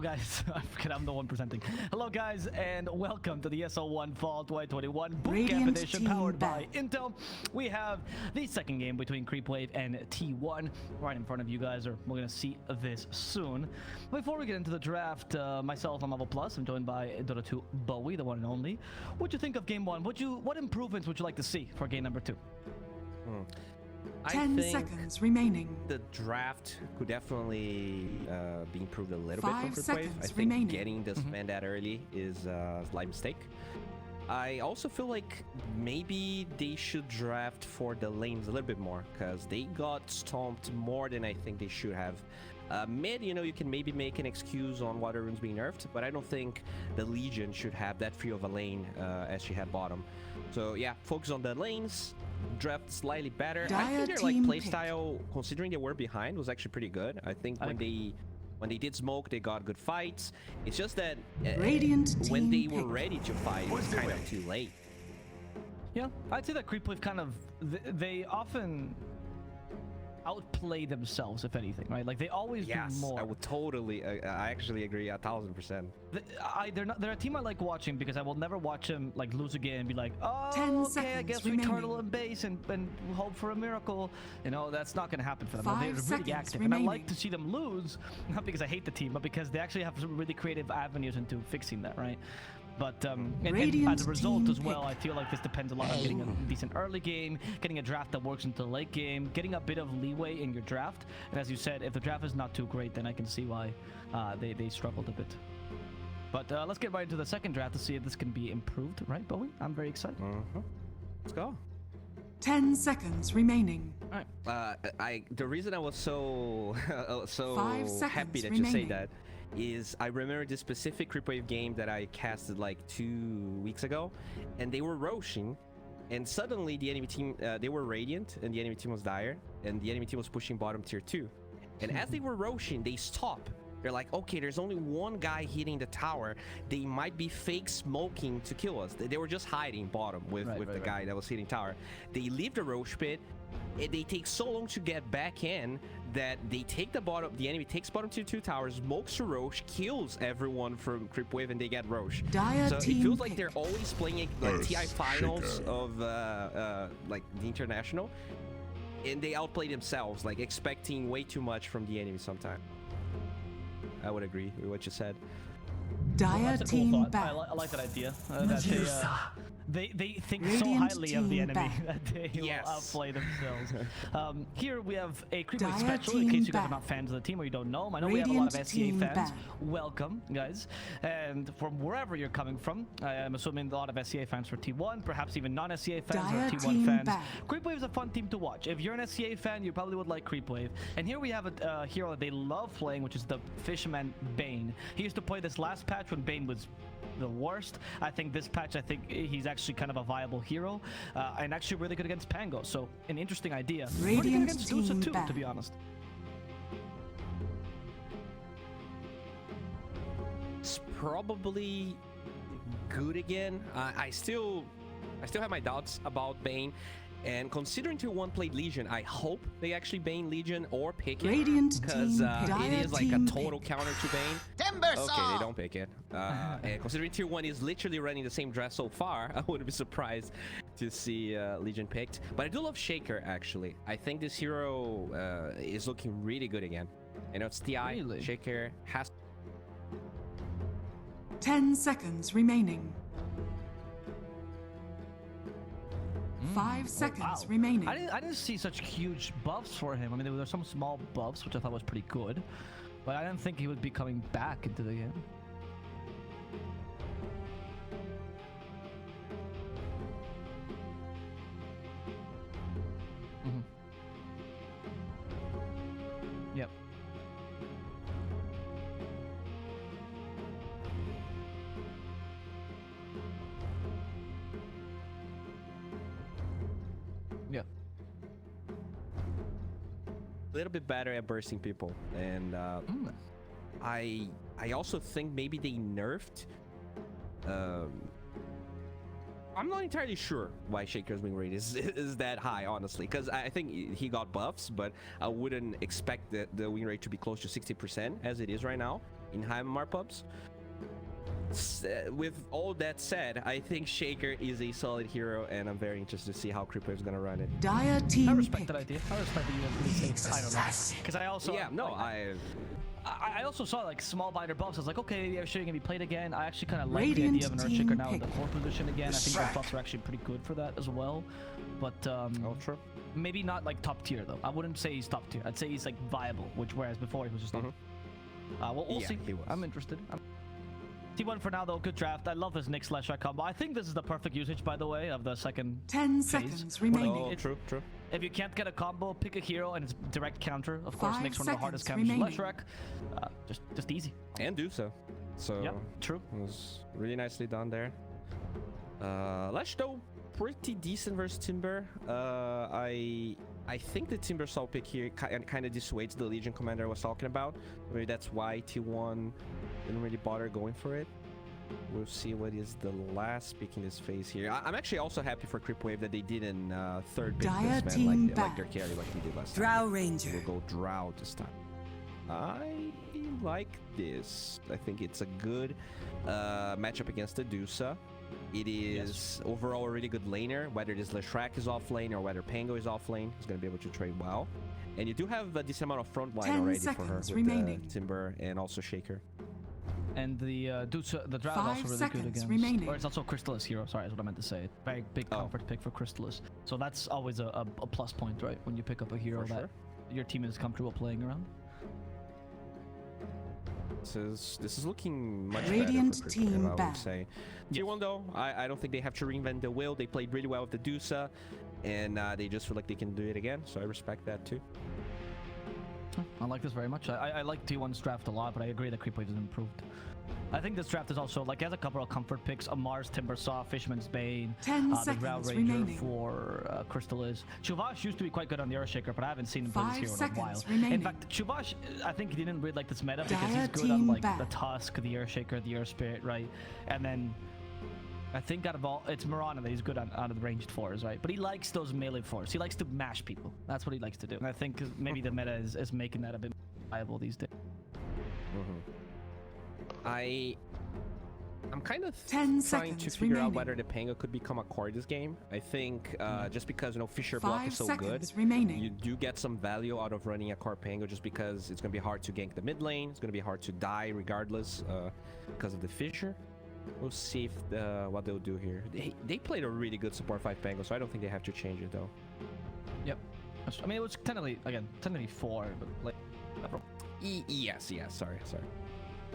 Hello guys, I forget I'm the one presenting. Hello guys, and welcome to the ESL1 Fall 2021 Bootcamp Edition powered by Intel. We have the second game between CREEPWAVE and T1 right in front of you guys, or we're gonna see this soon. Before we get into the draft, myself, I'm Level Plus. I'm joined by DOTA 2 Bowie, the one and only. What'd you think of game one? What improvements would you like to see for game number two? 10 seconds remaining. The draft could definitely be improved a little 5 bit from CREEPWAVE. seconds I think remaining. getting this man that early is a slight mistake. I also feel like maybe they should draft for the lanes a little bit more, because they got stomped more than I think they should have. Mid, you know, you can maybe make an excuse on water runes being nerfed, but I don't think the Legion should have that free of a lane as she had bottom. So yeah, focus on the lanes, draft slightly better. I think their like playstyle, considering they were behind, was actually pretty good. I think when they did smoke, they got good fights. It's just that when they were ready to fight, it was kind of too late. Yeah, I'd say that CREEPWAVE kind of they often outplay themselves, if anything, right? Like they always do more. I would totally. I actually agree 1000%. They're a team I like watching because I will never watch them like lose a game and be like, oh, 10 okay, I seconds guess we turtle and base and hope for a miracle. You know, that's not going to happen for them. They're really active, and I like to see them lose, not because I hate the team, but because they actually have some really creative avenues into fixing that, right? But and as a result as well, I feel like this depends a lot on getting a decent early game, getting a draft that works into the late game, getting a bit of leeway in your draft. And as you said, if the draft is not too great, then I can see why they struggled a bit. But let's get right into the second draft to see if this can be improved, right, Bowie? I'm very excited. Let's go. 10 seconds remaining. All right. The reason I was so happy that remaining. you say that is I remember this specific CREEPWAVE game that I casted like 2 weeks ago, and they were roshing, and suddenly the enemy team they were Radiant and the enemy team was Dire, and the enemy team was pushing bottom tier 2, and as they were roshing, they stop. They're like, okay, there's only one guy hitting the tower. They might be fake smoking to kill us. They were just hiding bottom with the guy that was hitting tower. They leave the Roche pit. They take so long to get back in that they take the bottom. The enemy takes bottom tier 2 towers, smokes to Roche, kills everyone from CREEPWAVE, and they get Roche. So it feels like they're always playing like TI finals of like the international, and they outplay themselves, like expecting way too much from the enemy sometimes. I would agree with what you said. Dire team back. I like that idea. They think so highly of the enemy that they will outplay themselves. Here we have a CREEPWAVE special, in case you guys are not fans of the team or you don't know them. I know we have a lot of SCA fans. Welcome, guys. And from wherever you're coming from, I'm assuming a lot of SCA fans for T1, perhaps even non-SCA fans or T1 fans. CREEPWAVE is a fun team to watch. If you're an SCA fan, you probably would like CREEPWAVE. And here we have a hero that they love playing, which is the Fisherman Bane. He used to play this last patch when Bane was the worst. I think this patch, I think he's actually kind of a viable hero, and actually really good against Pango. So an interesting idea. Pretty good against DOTA too, to be honest. It's probably good again. I still have my doubts about Bane. And considering Tier 1 played Legion, I hope they actually Bane Legion or pick it, because it is like a total counter to Bane. Okay, they don't pick it. And considering Tier 1 is literally running the same dress so far, I wouldn't be surprised to see Legion picked. But I do love Shaker, actually. I think this hero is looking really good again. You know, it's TI. Really? Shaker has 10 seconds remaining. 5 seconds remaining. I didn't see such huge buffs for him. I mean, there were some small buffs, which I thought was pretty good, but I didn't think he would be coming back into the game. Yep. Yeah. a little bit better at bursting people, and I also think maybe they nerfed I'm not entirely sure why Shaker's win rate is that high, honestly, because I think he got buffs, but I wouldn't expect the win rate to be close to 60% as it is right now in high MMR pubs. With all that said, I think Shaker is a solid hero, and I'm very interested to see how CREEPWAVE is gonna run it. Dire team I respect pick. that idea. I respect that you have say, I don't know. Because I also... Yeah, no, I also saw like small binder buffs. I was like, okay, maybe Earthshaker can be played again. I actually kind of like the Radiant idea of an team Earthshaker now in pick. the 4th position again. I think those buffs are actually pretty good for that as well. But true. maybe not like top tier though. I wouldn't say he's top tier. I'd say he's like viable, whereas before he was just we'll see. He was. I'm interested. T1 for now though, good draft. I love this Nick/Shrek combo. I think this is the perfect usage, by the way, of the second 10 phase. seconds remaining. Oh, true. If you can't get a combo, pick a hero and it's direct counter. Of course, 5 Nick's one of the hardest seconds counters. remaining. Shrek, just easy. And DOTA. So Yep, true. it was really nicely done there. Lesh though, pretty decent versus Timber. I think the Timber Soul pick here kind of dissuades the Legion commander I was talking about. Maybe that's why T1 didn't really bother going for it. We'll see what is the last pick in this phase here. I'm actually also happy for CREEPWAVE that they didn't third pick Dire this team man like their back. carry like they did last Drow time. Ranger. We'll go Drow this time. I like this. I think it's a good matchup against the DOTA. It is overall a really good laner, whether this Leshrac is off lane or whether Pango is off lane. He's going to be able to trade well. And you do have a decent amount of front line 10 already for her seconds with remaining. Timber and also Shaker. And the DOTA, the Drow is 5 also really good seconds against. remaining. Or it's also Crystallis hero. Sorry, is what I meant to say. Very big comfort pick for Crystallis. So that's always a plus point, right? When you pick up a hero For that sure. your team is comfortable playing around. This is looking much Radiant better for team CREEPWAVE, I back. would say. T1 though, I don't think they have to reinvent the wheel. They played really well with the DOTA, and they just feel like they can do it again. So I respect that too. I like this very much. I like T1's draft a lot, but I agree that CREEPWAVE has improved. I think this draft is also like, it has a couple of comfort picks: Amar's Timbersaw, Fisherman's Bane, 10 the seconds Drow Ranger remaining. for Crystallis. Chuvash used to be quite good on the Earthshaker, but I haven't seen him play 5 this hero in a while. seconds remaining. In fact, Chuvash, I think he didn't really like this meta because Dire he's good on team like back. the Tusk, the Earthshaker, the Earth Spirit, right? And then I think out of all, it's Mirana that he's good on out of the ranged fours, right? But he likes those melee fours. He likes to mash people. That's what he likes to do. And I think maybe the meta is making that a bit more viable these days. I'm kind of 10 trying to seconds figure out remaining. whether the Pango could become a core this game. I think just because Fisher block 5 is so good, seconds remaining. you do get some value out of running a core Pango just because it's going to be hard to gank the mid lane. It's going to be hard to die regardless because of the Fisher. We'll see if what they'll do here. They played a really good support 5 Pango, so I don't think they have to change it though. Yep. I mean, it was technically 4, but like. Yes, sorry.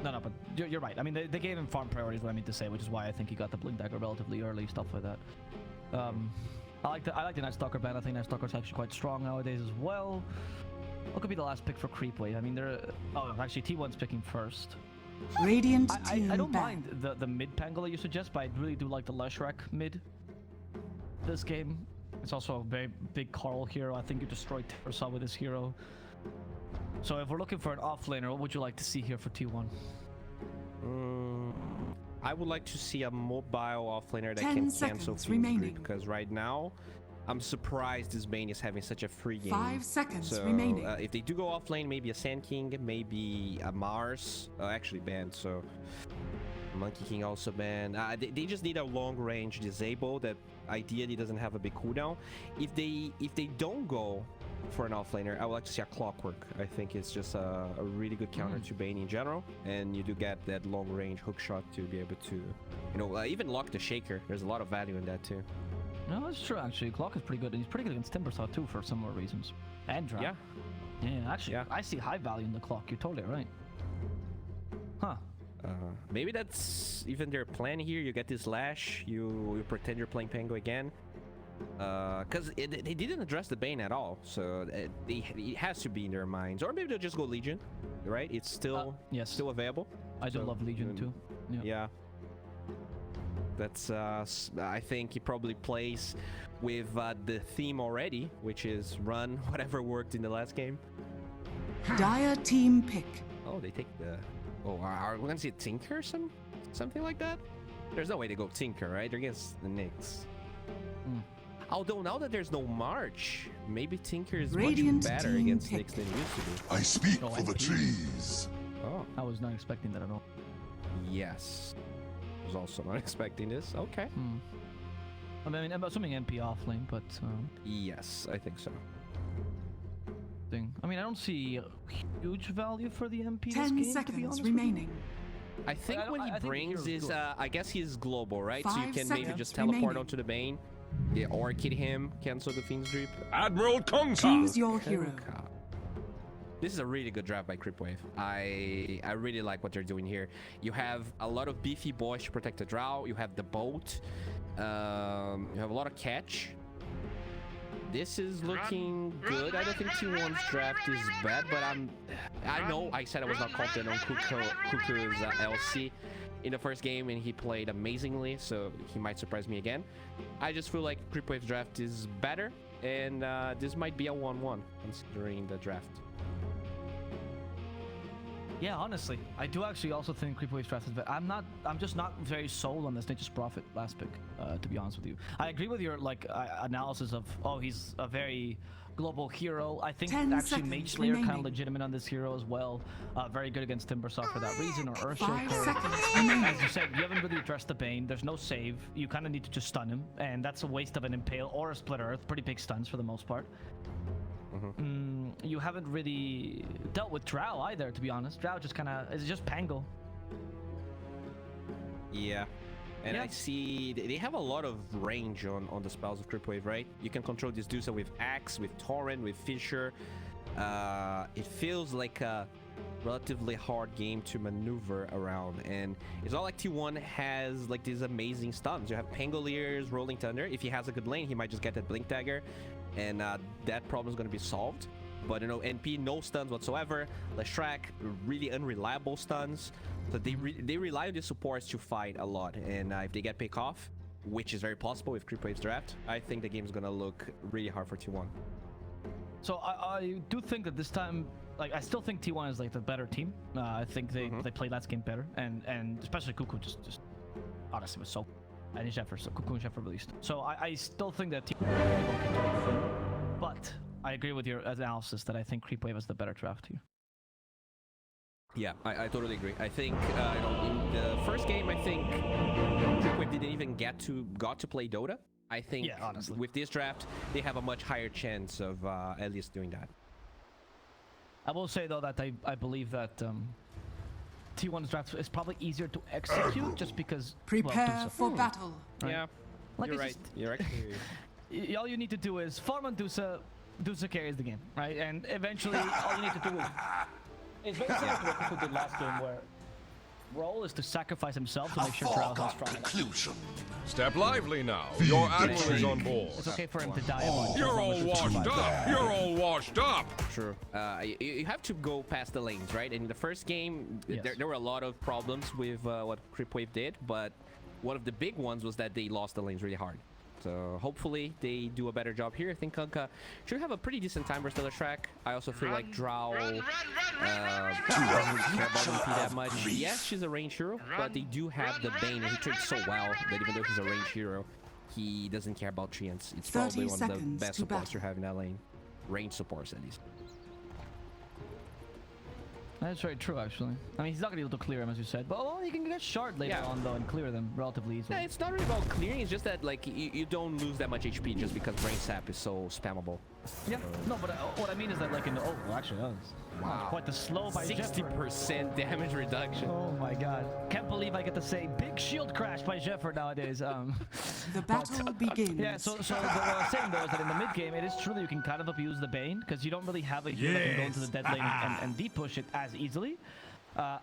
No, but you're right. I mean, they gave him farm priorities, what I mean to say, which is why I think he got the Blink Dagger relatively early, stuff like that. I like the Night Stalker ban. I think Night Stalker's actually quite strong nowadays as well. What could be the last pick for CREEPWAVE? I mean, actually T1's picking first. Radiant I team don't back. mind the mid Pango that you suggest, but I really do like the Leshrac mid this game. It's also a very big Carl hero. I think you destroyed Timbersaw with this hero. So if we're looking for an offlaner, what would you like to see here for T1? I would like to see a mobile offlaner that 10 can seconds cancel Fiend's remaining. Grip, because right now I'm surprised this Bane is having such a free game. 5 seconds So remaining. if they do go offlane, maybe a Sand King, maybe a Mars, actually banned, so Monkey King also banned. They just need a long range disable that ideally doesn't have a big cooldown. If they don't go for an offlaner, I would like to see a Clockwork. I think it's just a really good counter to Bane in general, and you do get that long range hook shot to be able to, even lock the Shaker. There's a lot of value in that too. No, that's true actually. Clock is pretty good, and he's pretty good against Timbersaw too for similar reasons. And Drow. Yeah. Yeah, actually, Yeah. I see high value in the Clock. You're totally right. Huh. Maybe that's even their plan here. You get this Lash, you pretend you're playing Pango again. Because they didn't address the Bane at all, so it has to be in their minds. Or maybe they'll just go Legion, right? It's still still available. I do So, love Legion too. Yeah. That's I think he probably plays with the theme already, which is run whatever worked in the last game. Dire team pick. Oh, they take the. Oh, are we gonna see a Tinker or something like that? There's no way to go Tinker, right? They're against the Knicks. Although now that there's no March, maybe Tinker is Radiant much better team against pick. Knicks than it used to be. I speak Oh, for the MP. trees. Oh, I was not expecting that at all. yes. I was also not expecting this. Okay. I mean, I'm assuming MP off lane, but Yes, I think so. I mean, I don't see huge value for the MP this 10 game, to be seconds honest with you. remaining. I think I what he think the brings hero's is, good. I guess he's global, right? So you 5 can maybe seconds just teleport remaining. onto the Bane, yeah, or kid him, cancel the Fiend's Drip. Admiral Kongka. Choose your hero. This is a really good draft by CREEPWAVE. I really like what they're doing here. You have a lot of beefy boys to protect the Drow. You have the boat. You have a lot of catch. This is looking good. I don't think T1's draft is bad, but I know I said I was not confident on Cuckoo's LC in the first game, and he played amazingly, so he might surprise me again. I just feel like CREEPWAVE's draft is better, and this might be a 1-1 considering the draft. Yeah, honestly, I do actually also think CREEPWAVE's draft is better. I'm just not very sold on this Nature's Prophet last pick, to be honest with you. I agree with your analysis of, oh, he's a very global hero. I think 10 actually seconds Mage Slayer kind remaining. of legitimate on this hero as well. Very good against Timbersaw for that reason, or 5 Earthshaker. seconds remaining. As you said, you haven't really addressed the Bane. There's no save. You kind of need to just stun him, and that's a waste of an Impale or a Split Earth. Pretty big stuns for the most part. You haven't really dealt with Drow either, to be honest. Drow just kind of is just Pango. Yeah. And Yeah. I see they have a lot of range on the spells of CREEPWAVE, right? You can control this DOTA with Axe, with Torrent, with Fisher. It feels like a relatively hard game to maneuver around, and it's not like T1 has like these amazing stuns. You have Pangoliers, Rolling Thunder. If he has a good lane, he might just get that Blink Dagger, and that problem is going to be solved. But you know, NP no stuns whatsoever. Leshrac really unreliable stuns. So they rely on the supports to fight a lot, and if they get pick off, which is very possible with CREEPWAVE's draft, I think the game's gonna look really hard for T1. So I do think that this time, like, I still think T1 is like the better team. I think they played last game better, and especially Cuckoo just honestly was so, and Sheffer, so Cuckoo and Sheffer released. So I still think that T1 can do everything. But I agree with your analysis that I think CREEPWAVE is the better draft here. Yeah, I totally agree. I think you know, in the first game, I think CREEPWAVE didn't even got to play Dota. I think Yeah, honestly. with this draft, they have a much higher chance of at least doing that. I will say though that I believe that T1's draft is probably easier to execute just because Prepare well, for battle. Right. Yeah, Like, you're it's right. You're actually all you need to do is farm on DOTA. DOTA carries the game, right? And eventually, all you need to do is very similar to what Cuckoo did last game, where role is to sacrifice himself to A make sure Drow is foregone strong enough. conclusion. Step lively now. Your admiral is on board. It's okay for him to die a bunch. You're all washed up. You're all washed up. true. You have to go past the lanes, right? In the first game, Yes. there were a lot of problems with what CREEPWAVE did, but one of the big ones was that they lost the lanes really hard. So hopefully they do a better job here. I think Kunkka should have a pretty decent time versus the track. I also feel like Drow doesn't care about MP that much. Yes, she's a range hero, but they do have the Bane, and he trades so well that even though he's a range hero, he doesn't care about treants. It's 30 probably one of the seconds best to supports to battle. have in that lane. Range supports, at least. That's very true, actually. I mean, he's not gonna be able to clear him, as you said, but well, he can get shard later Yeah. on though and clear them relatively easily. Yeah, it's not really about clearing, it's just that like you don't lose that much HP just because Brain Sap is so spammable. Yeah. No, but what I mean is that like in the well, actually that was quite the slow by Jeffer. 60% damage reduction. Oh my god. Can't believe I get to say big shield crash by Jeffer nowadays. The battle begins. Yeah, so what I was saying though is that in the mid game, it is true that you can kind of abuse the Bane because you don't really have a hero that can go into the dead lane and deep push it as easily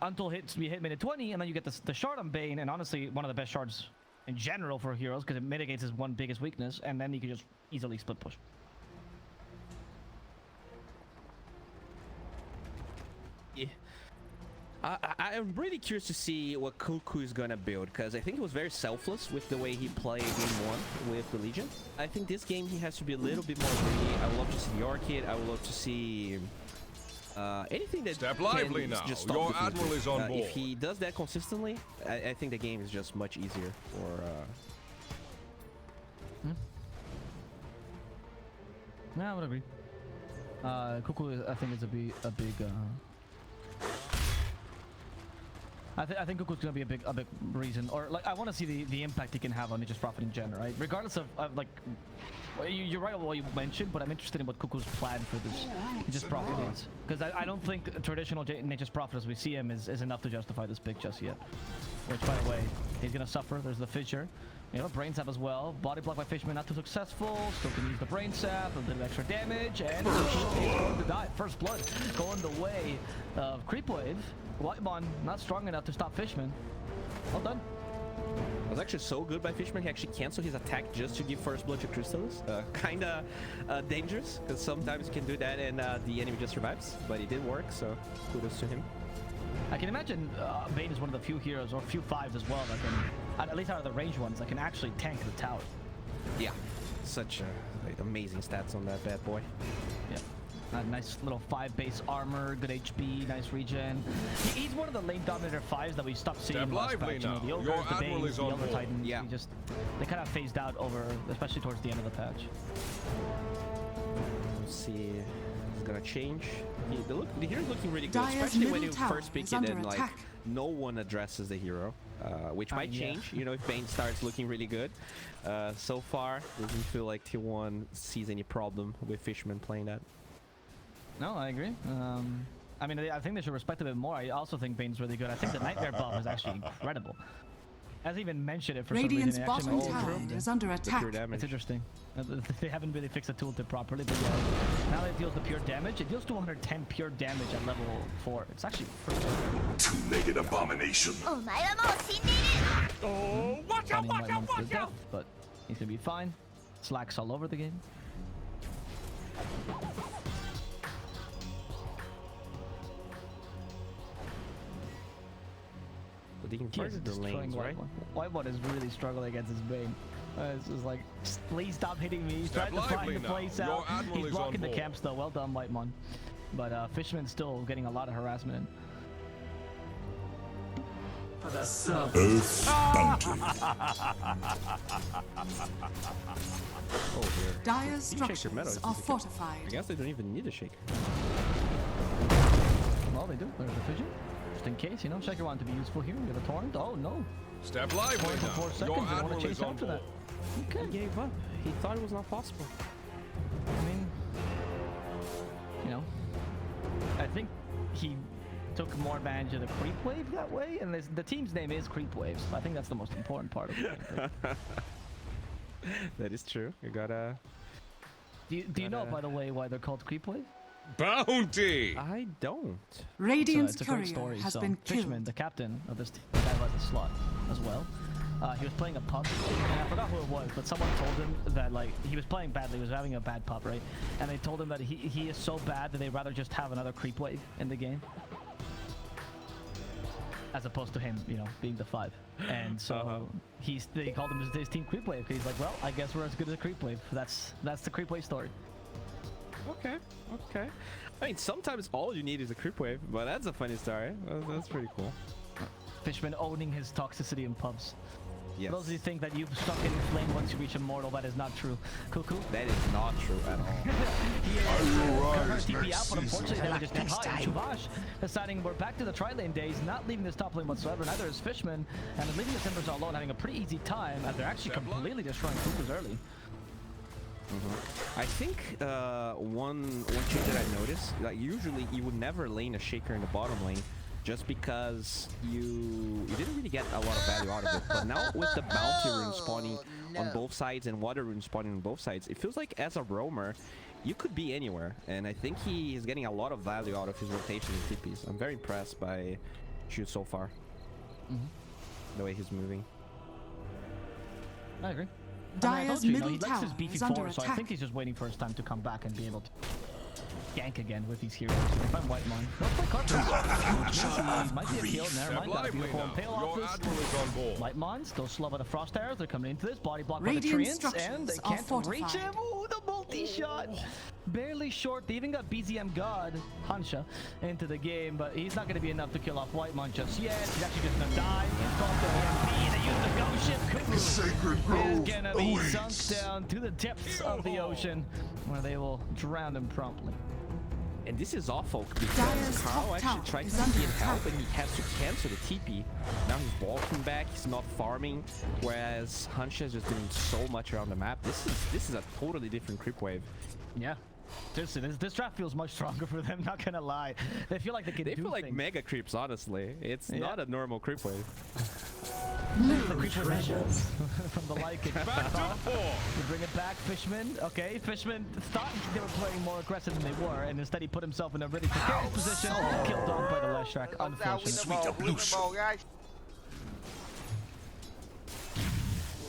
until we hit minute 20, and then you get the shard on Bane, and honestly one of the best shards in general for heroes because it mitigates his one biggest weakness, and then you can just easily split push. Yeah. I'm really curious to see what Cuckoo is gonna build, because I think he was very selfless with the way he played game 1 with the Legion. I think this game he has to be a little bit more greedy. I would love to see the Orchid. I would love to see anything that Step can lively now. just stop Your the filter. admiral is on board. If he does that consistently, I think the game is just much easier for. Yeah, I would agree. Cuckoo, I think, is a big. I think Cuckoo's gonna be a big reason, or like I want to see the impact he can have on Nature's Prophet in general, right? Regardless of like, you're right about what you mentioned, but I'm interested in what Cuckoo's plan for this Nature's Prophet is, because I don't think traditional Nature's Prophet as we see him is enough to justify this pick just yet. Which, by the way, he's gonna suffer. There's the fissure. You know, brain sap as well. Body block by Fishman, not too successful. Still can use the brain sap, a bit of extra damage, and he's going to die. First blood going the way of CREEPWAVE. Whitemon not strong enough to stop Fishman. Well done. It was actually so good by Fishman, he actually canceled his attack just to give first blood to Crystals. Kinda dangerous, because sometimes you can do that and the enemy just survives. But it did work, so kudos to him. I can imagine Bane is one of the few heroes, or few fives as well, that can, at least out of the ranged ones, that can actually tank the tower. Yeah, such like, amazing stats on that bad boy. Yeah. Nice little 5 base armor, good HP, nice regen. He's one of the lane dominator 5s that we stopped seeing in the last patch. You know, the Ogres, the Banes, the Elder Titans. Yeah. They kind of phased out over, especially towards the end of the patch. Let's see, it's gonna change. The hero's looking really good, Dire's especially when you middle tower first pick is it under and like attack. no one addresses the hero, which might change. You know, if Bane starts looking really good. So far, doesn't feel like T1 sees any problem with Fishman playing that. No, I agree. I mean, I think they should respect it a bit more. I also think Bane's really good. I think the Nightmare buff is actually incredible. I hasn't even mentioned it for Radiant's some reason. bottom tower is under attack. It's interesting. They haven't really fixed the tooltip properly, but yeah. Now that it deals the pure damage, it deals 210 pure damage at level 4. It's actually pretty good. Two-legged abomination. Oh, watch out, watch out, watch out! But he's gonna be fine. Slacks all over the game. But they can target the lanes, right? Whitemon is really struggling against his Bane. It's just like, please stop hitting me. He's trying to find the place out. He's blocking the camps though. Well done, Whitemon. But Fishman's still getting a lot of harassment in. Earth bounty. Oh dear. Dire's You shake your metal, structures it's are just a- fortified. I guess they don't even need a shake. Well, they do. There's a Fission. Just in case, you know, Shaker wanted to be useful here. We have a Torrent. Oh no. Step lively Torrent for 4 now. seconds. Your They want admiral to is chase on after board. that. Okay. He gave up. He thought it was not possible. I mean, you know, I think he took more advantage of the CREEPWAVE that way, and the team's name is CREEPWAVE, so I think that's the most important part of it. That is true. You gotta. Do you know, by the way, why they're called CREEPWAVE? Bounty! I don't. Radiant's It's a great courier story. has So been Fishman, killed. the captain of this team, the guy who has a slot as well. He was playing a pub, and I forgot who it was, but someone told him that like he was playing badly, he was having a bad pub, right? And they told him that he is so bad that they'd rather just have another CREEPWAVE in the game, as opposed to him, you know, being the 5. And so they called him his team CREEPWAVE because he's like, well, I guess we're as good as a CREEPWAVE. That's the CREEPWAVE story. Okay. Okay. I mean, sometimes all you need is a CREEPWAVE, but that's a funny story. That's pretty cool. Fishman owning his toxicity in pubs. Yes. For those of you who think that you stop getting flamed once you reach Immortal, that is not true. Cuckoo. That is not true at all. TP out, but unfortunately they were just too high. Chuvash deciding we're back to the tri-lane days, not leaving this top lane whatsoever. Neither is Fishman, and leaving the Timbers all alone, having a pretty easy time as they're actually completely destroying Cuckoo's early. I think one change that I noticed, like usually you would never lane a Shaker in the bottom lane, just because you didn't really get a lot of value out of it. But now with the bounty rune spawning on both sides and water rune spawning on both sides, it feels like as a roamer, you could be anywhere. And I think he is getting a lot of value out of his rotation in TPs. I'm very impressed by Shu so far. The way he's moving. I agree. Dire's he middle likes his tower beefy is under 4, so I attack. think he's just waiting for his time to come back and be able to gank again with these heroes. If I'm Whitemon, don't play Carpenter. Might be a kill, never mind. Got a beautiful impale off Your this. admiral is on board. Whitemon still slow by the frost arrows. They're coming into this body block by the Radiant treants, and they structures are can't reach him. fortified. Ooh, the multi-shot. Barely short. They even got BZM God, Hansha, into the game, but he's not going to be enough to kill off Whitemon just yet. He's actually just going to die. He's going to MP. They use the ghost ship. Cuckoo is going to be sunk down to the depths of the ocean, where they will drown him promptly. And this is awful because Carl actually tried to get help and he has to cancel the TP. Now he's walking back, he's not farming, whereas Hansha is just doing so much around the map. This is a totally different CREEPWAVE. Yeah. This draft feels much stronger for them, not gonna lie. They feel like they can do feel like things. mega creeps, honestly. It's not a normal CREEPWAVE. The creeper measures from the like it. You bring it back, Fishman. Okay, Fishman thought they were playing more aggressive than they were, and instead he put himself in a really precarious position, killed off by the Leshrac. Unfortunate.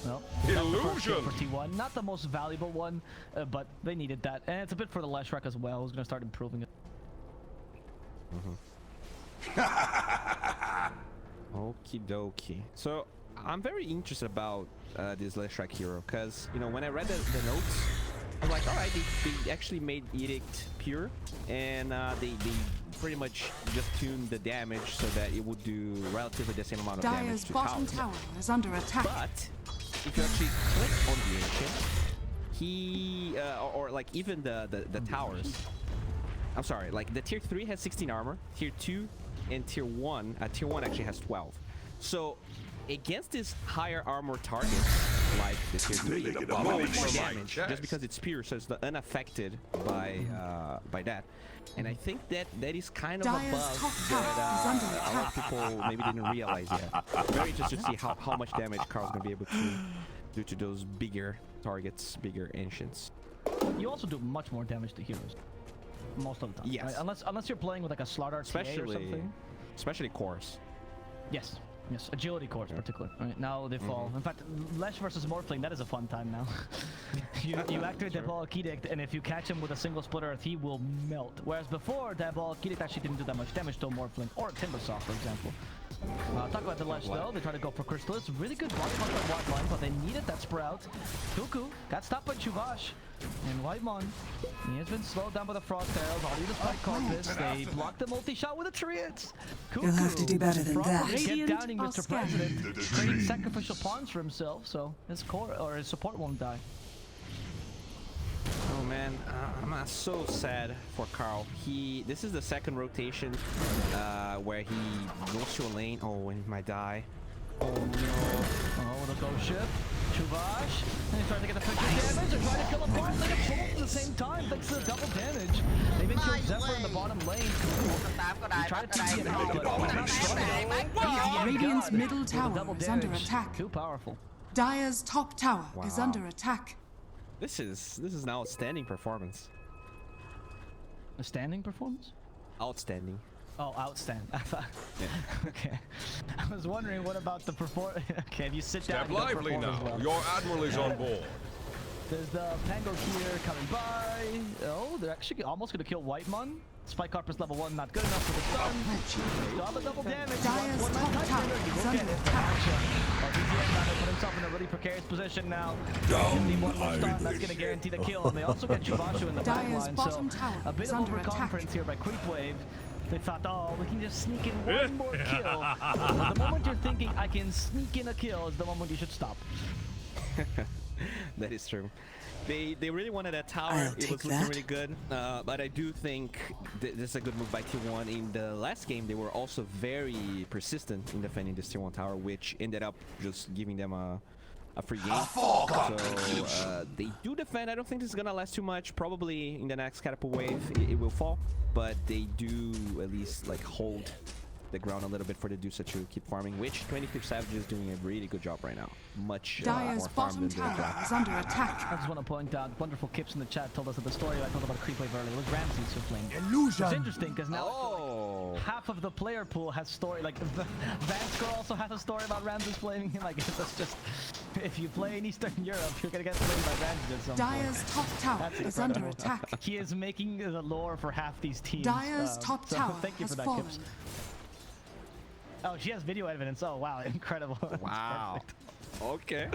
Well, illusion for T1, not the most valuable one, but they needed that, and it's a bit for the Leshrac as well. Who's gonna start improving it. Okie dokie. So I'm very interested about this Leshrac hero, because you know when I read the notes, I was like, all right, they actually made Edict pure, and they pretty much just tuned the damage so that it would do relatively the same amount of damage Dire's to bottom towers. tower is under attack. But if you actually click on the ancient, he or like even the towers. I'm sorry, like the tier 3 has 16 armor, tier 2 and tier 1 actually has 12. So against this higher armor targets like the tier 3, it will do more damage just because it's pure, so it's unaffected by that. And I think that is kind of a bug that a lot of people maybe didn't realize yet. Very interested to see how much damage Carl's gonna be able to do to those bigger targets, bigger ancients. You also do much more damage to heroes. Most of the time. Yes. Right? Unless you're playing with like a slot RTA or something. Especially cores. Yes. Yes. Agility cores in particular. Right, now they fall. In fact, Lesh versus Morphling, that is a fun time now. you activate Diabolic Edict, and if you catch him with a single split earth, he will melt. Whereas before, Diabolic Edict actually didn't do that much damage to a Morphling or a Timbersaw, for example. Talk about the Lesh though. They try to go for Crystallis. Really good block by Whitemon, but they needed that Sprout. Cuckoo got stopped by Chuvash. And Whitemon, he has been slowed down by the Frost Arrows. Already the Spike Carpus. They blocked the multi-shot with a Triad. You'll have to do better than that. Get downing Mr. President. Creating sacrificial pawns for himself, so his core or his support won't die. Oh man, I'm so sad for Carl. This is the second rotation where he goes to a lane. Oh, and he might die. Oh no. Oh, the ghost ship. Chuvash. And he's trying to get the picture damage. They're trying to kill a part. They get both at the same time thanks to the double damage. They've been killed Zephyr in the bottom lane. He tried to TP it out, but not strong. Radiant's middle tower is under attack. Too powerful. Dire's top tower is under attack. This is an outstanding performance. A standing performance? Outstanding. Oh, outstanding. Okay. I was wondering what about the performance. Okay, if you sit down. Step lively now. Well. Your admiral is on board. There's the Pango here coming by. Oh, they're actually almost going to kill Whitemon. Spike Carpus level 1, not good enough for the stun. Still have a double damage. Dire's top tower is under attack. BZM put himself in a really precarious position now. Only one more stun, that's going to guarantee the kill. And they also get Chuvashu in the backline. So a bit of overconfidence here by CREEPWAVE. They thought, oh, we can just sneak in one more kill. The moment you're thinking, I can sneak in a kill, is the moment you should stop. That is true. They really wanted that tower. It was looking really good. But I do think this is a good move by T1. In the last game, they were also very persistent in defending this T1 tower, which ended up just giving them a free game. So they do defend. I don't think this is gonna last too much. Probably in the next catapult wave, it will fall. But they do at least like hold the ground a little bit for the DOTA to keep farming, which 23 Savage is doing a really good job right now. Much more farm than tower is under attack. I just want to point out, wonderful Kips in the chat told us that the story I told about CREEPWAVE earlier was Ramsey's who flamed. Illusion. It's interesting because now half of the player pool has story. Like Vansker also has a story about Ramses flaming him. I guess that's just if you play in Eastern Europe, you're gonna get flamed by Ramses at some point. Dire's top tower is under attack. He is making the lore for half these teams. Dire's top tower thank you for that, Kips. Oh, she has video evidence. Oh, wow. Incredible. Wow. Okay.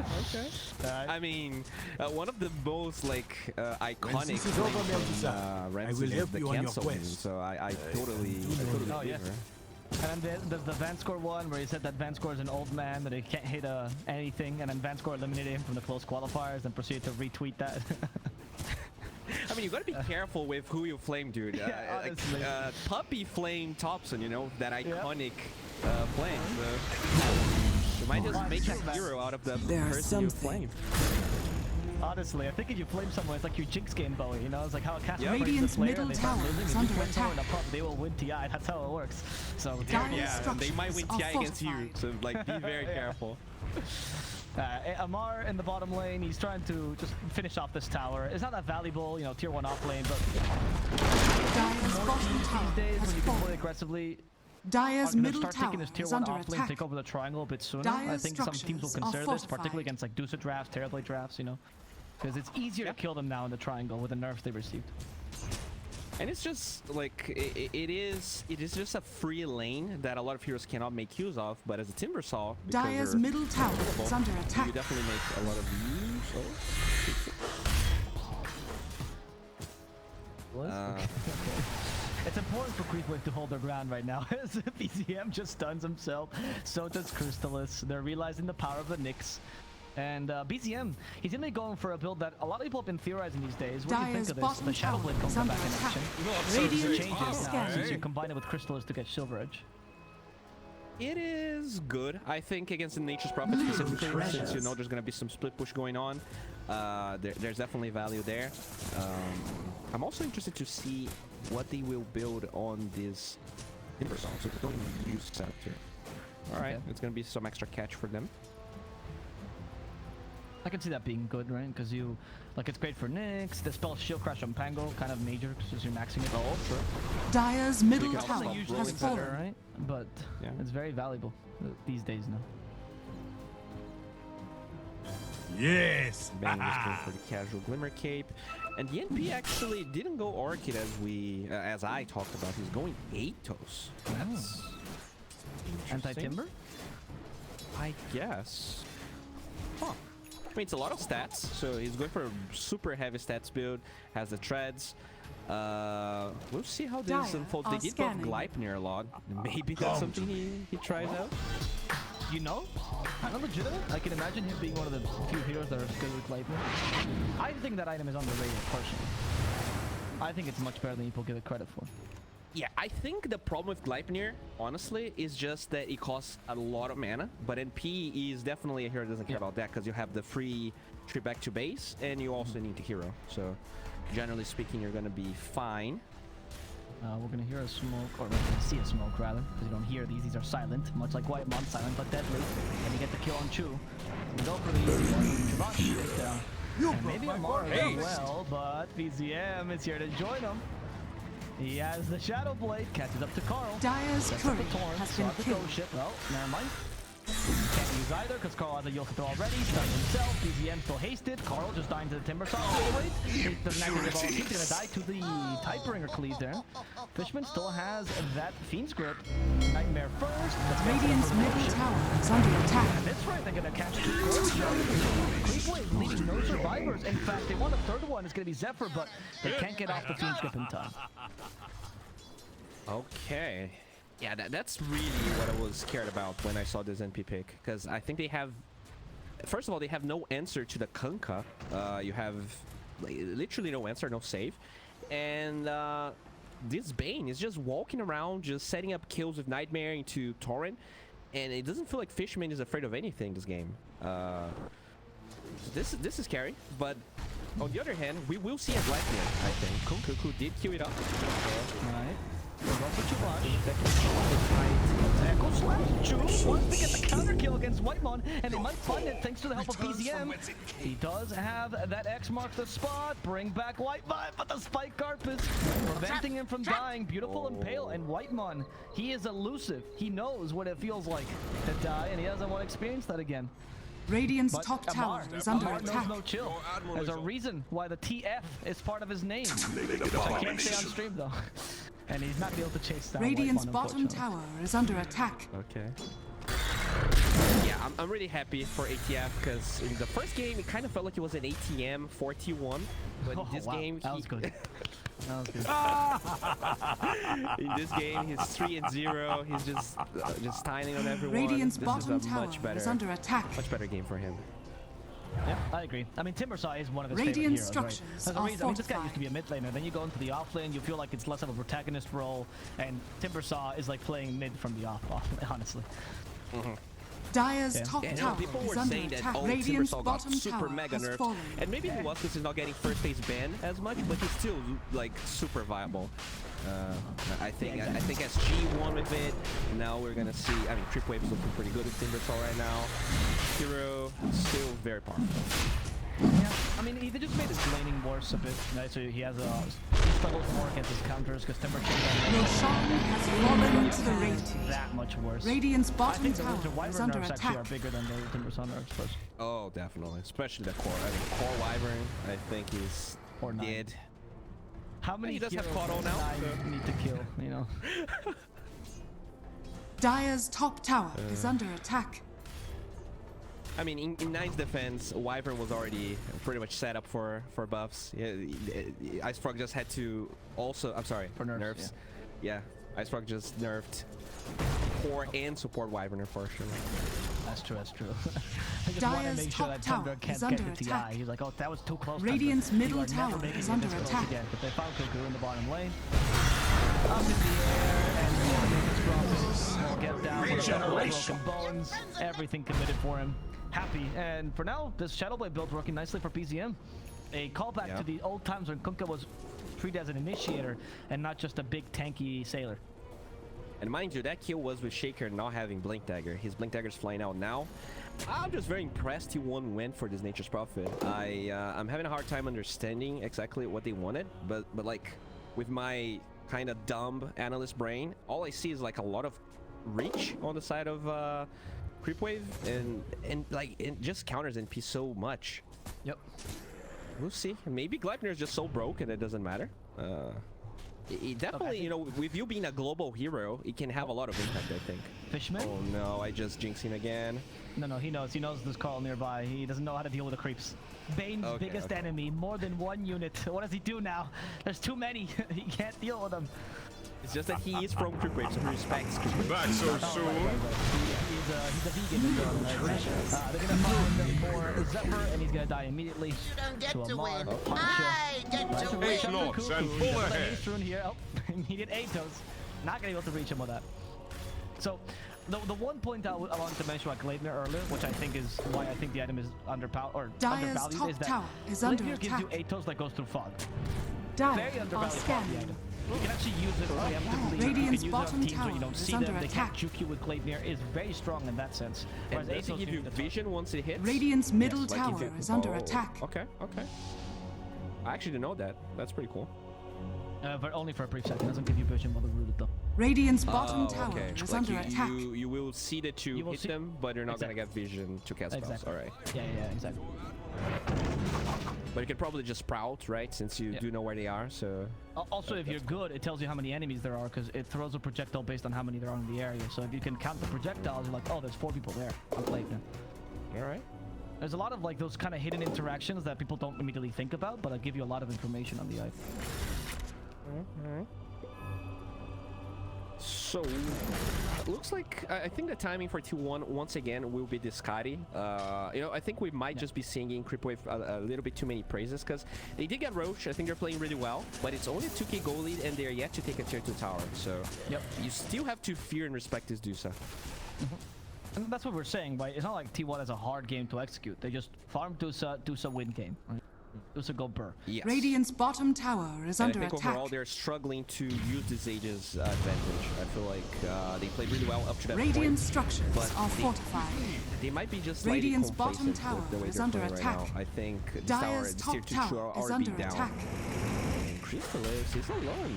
I mean, one of the most like iconic this is over, things from Ramsey will is help the you on your cancel move, quest. so I totally Oh, believe yeah. her. And then there's the Vanscore one where he said that Vanscore is an old man, that he can't hit anything, and then Vanscore eliminated him from the close qualifiers and proceeded to retweet that. I mean, you gotta be careful with who you flame, dude. Yeah, honestly. Puppy flame Thompson, you know, that iconic flame. You might just make a hero out of the person you flame. Honestly, I think if you flame someone, it's like your Jinx game, Bowie. You know, it's like how a caster Yep. frames the Radiant's player middle and they start tower losing. is If you under flame someone in a attack. pup, they will win TI. That's how it works. So Dire Yeah, they might win structures TI are against you, fortified. so like be very careful. Amar in the bottom lane, he's trying to just finish off this tower. It's not that valuable, you know, tier 1 off lane, but Dire's bottom these tower days has when you can play fallen. aggressively, Dire's are gonna middle start tower taking this tier is 1 under off lane, attack. take over the triangle a bit sooner. I Dire's think some teams will structures are consider this, particularly fortified. against like DOTA drafts, Terrorblade drafts, you know, because it's easier to kill them now in the triangle with the nerfs they received. And it's just like it is just a free lane that a lot of heroes cannot make use of. But as a Timbersaw, because Dire's they're middle tower available, is under you attack. definitely make a lot of use. It's important for CREEPWAVE to hold their ground right now, as BZM just stuns himself, so does Crystallis. They're realizing the power of the Nyx. And BZM, he's gonna be going for a build that a lot of people have been theorizing these days. What do you think Dire's of this? bottom The Shadow tower Blade is comes under back in attack. action. Radiant Changes now scanning. since you combine it with Crystallis to get Silver Edge. It is good, I think, against the Nature's Prophet specifically, since you know there's gonna be some split push going on. There's definitely value there. I'm also interested to see what they will build on this Timbersaw, so they don't use Scepter. Alright, Okay. it's gonna be some extra catch for them. I can see that being good, right? Because you, like, it's great for Nyx. The spell Shield Crash on Pango, kind of major, because you're maxing it. Oh, sure. Dire's middle can tower also Usually has it's better, fallen. right? But Yeah. it's very valuable these days now. Yes. Bang just going for the casual Glimmer Cape. And the NP actually didn't go Orchid as I talked about. He's going Atos. That's Anti-Timber? I guess. Huh. I mean, it's a lot of stats, so he's going for a super heavy stats build, has the treads. We'll see how this Dire unfolds. are They did buff scanning. Gleipnir a lot. Maybe that's something he tries out. You know? I'm legitimate. I can imagine him being one of the few heroes that are good with Gleipnir. I think that item is underrated, personally. I think it's much better than people give it credit for. Yeah, I think the problem with Gleipnir, honestly, is just that it costs a lot of mana. But NP is definitely a hero that doesn't care about that, because you have the free trip back to base, and you also need to hero. So, generally speaking, you're gonna be fine. We're gonna hear a smoke, or we're gonna see a smoke rather, because you don't hear these. These are silent, much like Whitemon, silent but deadly. And you get the kill on Chu. We go for the easy one. Shivashi is down. And maybe Amar as well, but BZM is here to join him. He has the Shadow Blade, catches up to Carl. Dire's Sets up courier the Torrent, has saw been the killed. ghost ship. Well, never mind. Can't use either because Carl has a Yokito already. Stuns himself. BZM still hasted. Carl just dying to the Timbersaw. Oh, wait. He doesn't actually give all. He's going to die to the Typeringer cleave there. Fishman still has that Fiend's Grip. Nightmare first. Radiant's middle tower is under attack. At this rate, they're going to catch two goals. CREEPWAVE leaving no survivors. In fact, they want a third one. It's going to be Zephyr, but they can't get off the Fiend's Grip in time. Okay. Yeah, that's really what I was scared about when I saw this NP pick, because I think they have, first of all, they have no answer to the Kunkka. You have like, literally no answer, no save, and this Bane is just walking around, just setting up kills with Nightmare into Torrent, and it doesn't feel like Fishman is afraid of anything this game. This is scary, but on the other hand, we will see a Gleipnir, I think. Cuckoo did queue it up. Alright. Go for Chubash. Echo Slash. Chu wants to get the counter kill against Whitemon, and they might find it thanks to the help of BZM. He does have that X mark the spot. Bring back Whitemon, but the Spike Carpus preventing him from dying. Beautiful Impale, and Whitemon, he is elusive. He knows what it feels like to die, and he doesn't want to experience that again. Radiant's But top tower Amar, is under Amar knows attack. no chill. Admiral There's is a on. reason why the TF is part of his name. Naked I can't say on abomination. stream though. And he's not able to chase down Radiant's Whitemon, bottom unfortunately. tower is under attack. Okay. yeah, I'm really happy for ATF because in the first game it kind of felt like it was an ATM 41, but in this game that was good. That was good. in this game he's 3-0. He's just tiling on everyone. Radiant's This bottom is a tower much better, is under attack. much better game for him. Yeah, I agree. I mean, Timbersaw is one of his Radiant favorite heroes, structures right? There's a are reason. I mean, this guy used to be a fortified. mid laner. Then you go into the off lane, you feel like it's less of a protagonist role, and Timbersaw is like playing mid from the off, honestly. Dire's Yeah. top Yeah, tower people is were under saying that attack. oh, Radiant's Timbersaw got bottom super tower mega has nerfed, fallen. and maybe it was because he's not getting first phase ban as much, but he's still like super viable. I think I think SG won with it. Now we're gonna see. I mean, CREEPWAVE is looking pretty good with Timbersaw right now. Hero still very powerful. Yeah, I mean, he just made his laning worse a bit, right? So he has he struggles more against his counters because Timbersaw Roshan has fallen to the Radiant. that much worse. Radiant's I bottom think the tower Winter is Wyvern under nerfs actually are attack. bigger than the Timbersaw nerfs first. Oh, definitely, especially the core. I mean, core Wyvern. I think he's Or 9. dead. How many he does have heroes Cauto does now, Nine need to kill, you know? Dire's top tower is under attack. I mean, in Nine's defense, Wyvern was already pretty much set up for buffs. Yeah, Icefrog just had to also. I'm sorry, For nerfs, Yeah, Icefrog just nerfed core and support Wyvern unfortunately. That's true, that's true. I just want to Dire's make sure top that Tundra tower can't is get under the TI. attack. He's like, oh, that was too close. Radiant's Tundra. middle You are never tower making is it under this close attack. again. But they found Cuckoo in the bottom lane. Up in the air, and Morgan's crosses. Won't get down with a couple of broken bones. Everything committed for him. Happy. And for now, this Shadowblade build working nicely for PZM. A callback to the old times when Kunkka was treated as an initiator and not just a big tanky sailor. And mind you, that kill was with Shaker not having Blink Dagger. His Blink Dagger's flying out now. I'm just very impressed he win for this Nature's Prophet. I'm having a hard time understanding exactly what they wanted, but like with my kind of dumb analyst brain, all I see is like a lot of reach on the side of CREEPWAVE, and like it just counters NP so much. Yep. We'll see. Maybe Gleipnir is just so broken it doesn't matter. It definitely, you know, with you being a global hero, it can have a lot of impact, I think. Fishman? Oh no, I just jinxed him again. No, he knows. He knows there's Carl nearby. He doesn't know how to deal with the creeps. Bane's biggest enemy, more than one unit. What does he do now? There's too many. He can't deal with them. It's just that he is from CREEPWAVE, so he respects CREEPWAVE. Back so soon. He's a vegan as well, right? They're gonna find more Zephyr, and he's gonna die immediately. You don't get to to Amar. win. Puncher. I get to Reach win. out Lots for and Cuckoo. full He's gonna put ahead. Ace Rune here. Oh, immediate Atos. Not gonna be able to reach him with that. So, the one point I wanted to mention about Gleipnir earlier, which I think is why I think the item is undervalued, top is that tower is under Gleipnir gives you attack. Atos that goes through fog. Dire Very are undervalued quality scanning. item. You can actually use it preemptively. You can Radiant's use it bottom on teams where you tower don't is see under them. They attack. can't juke you with Gleipnir. Is very strong in that sense. And Whereas does it Atos give you gives the vision once it hits? Radiant's middle Like if tower it- is under Oh, attack. Okay. I actually didn't know that. That's pretty cool. but only for a brief second. Doesn't give you vision while they're rooted though. Radiant's bottom Oh, tower okay. is Like under attack. you will see the two You will hit see- them, but you're not Exactly. gonna get vision to cast spells. Exactly. All right. Yeah, exactly. But you can probably just sprout, right? Since you do know where they are, so... Also, if you're good, it tells you how many enemies there are because it throws a projectile based on how many there are in the area. So if you can count the projectiles, you're like, oh, there's 4 people there. I'm Gleipnir. All right. There's a lot of like those kind of hidden interactions that people don't immediately think about, but I give you a lot of information on the item. So, looks like I think the timing for T1 once again will be Discati. You know, I think we might just be singing CREEPWAVE a little bit too many praises because they did get Roche. I think they're playing really well, but it's only a 2k goal lead and they're yet to take a tier 2 tower. So, you still have to fear and respect this DOTA. And that's what we're saying, right? It's not like T1 is a hard game to execute. They just farm DOTA win game, right? DOTA go burr. Yes. Radiant's bottom tower is And under I think attack. overall they're struggling to use this Aegis advantage. I feel like they played really well up to that Radiant point. structures but are they- fortified. They might be just slightly Radiant's bottom complacent tower with the way is they're under playing attack. right now. I think this tower, Dire's this top tier 2 tower are is already under down. attack. And Crystallis is alone.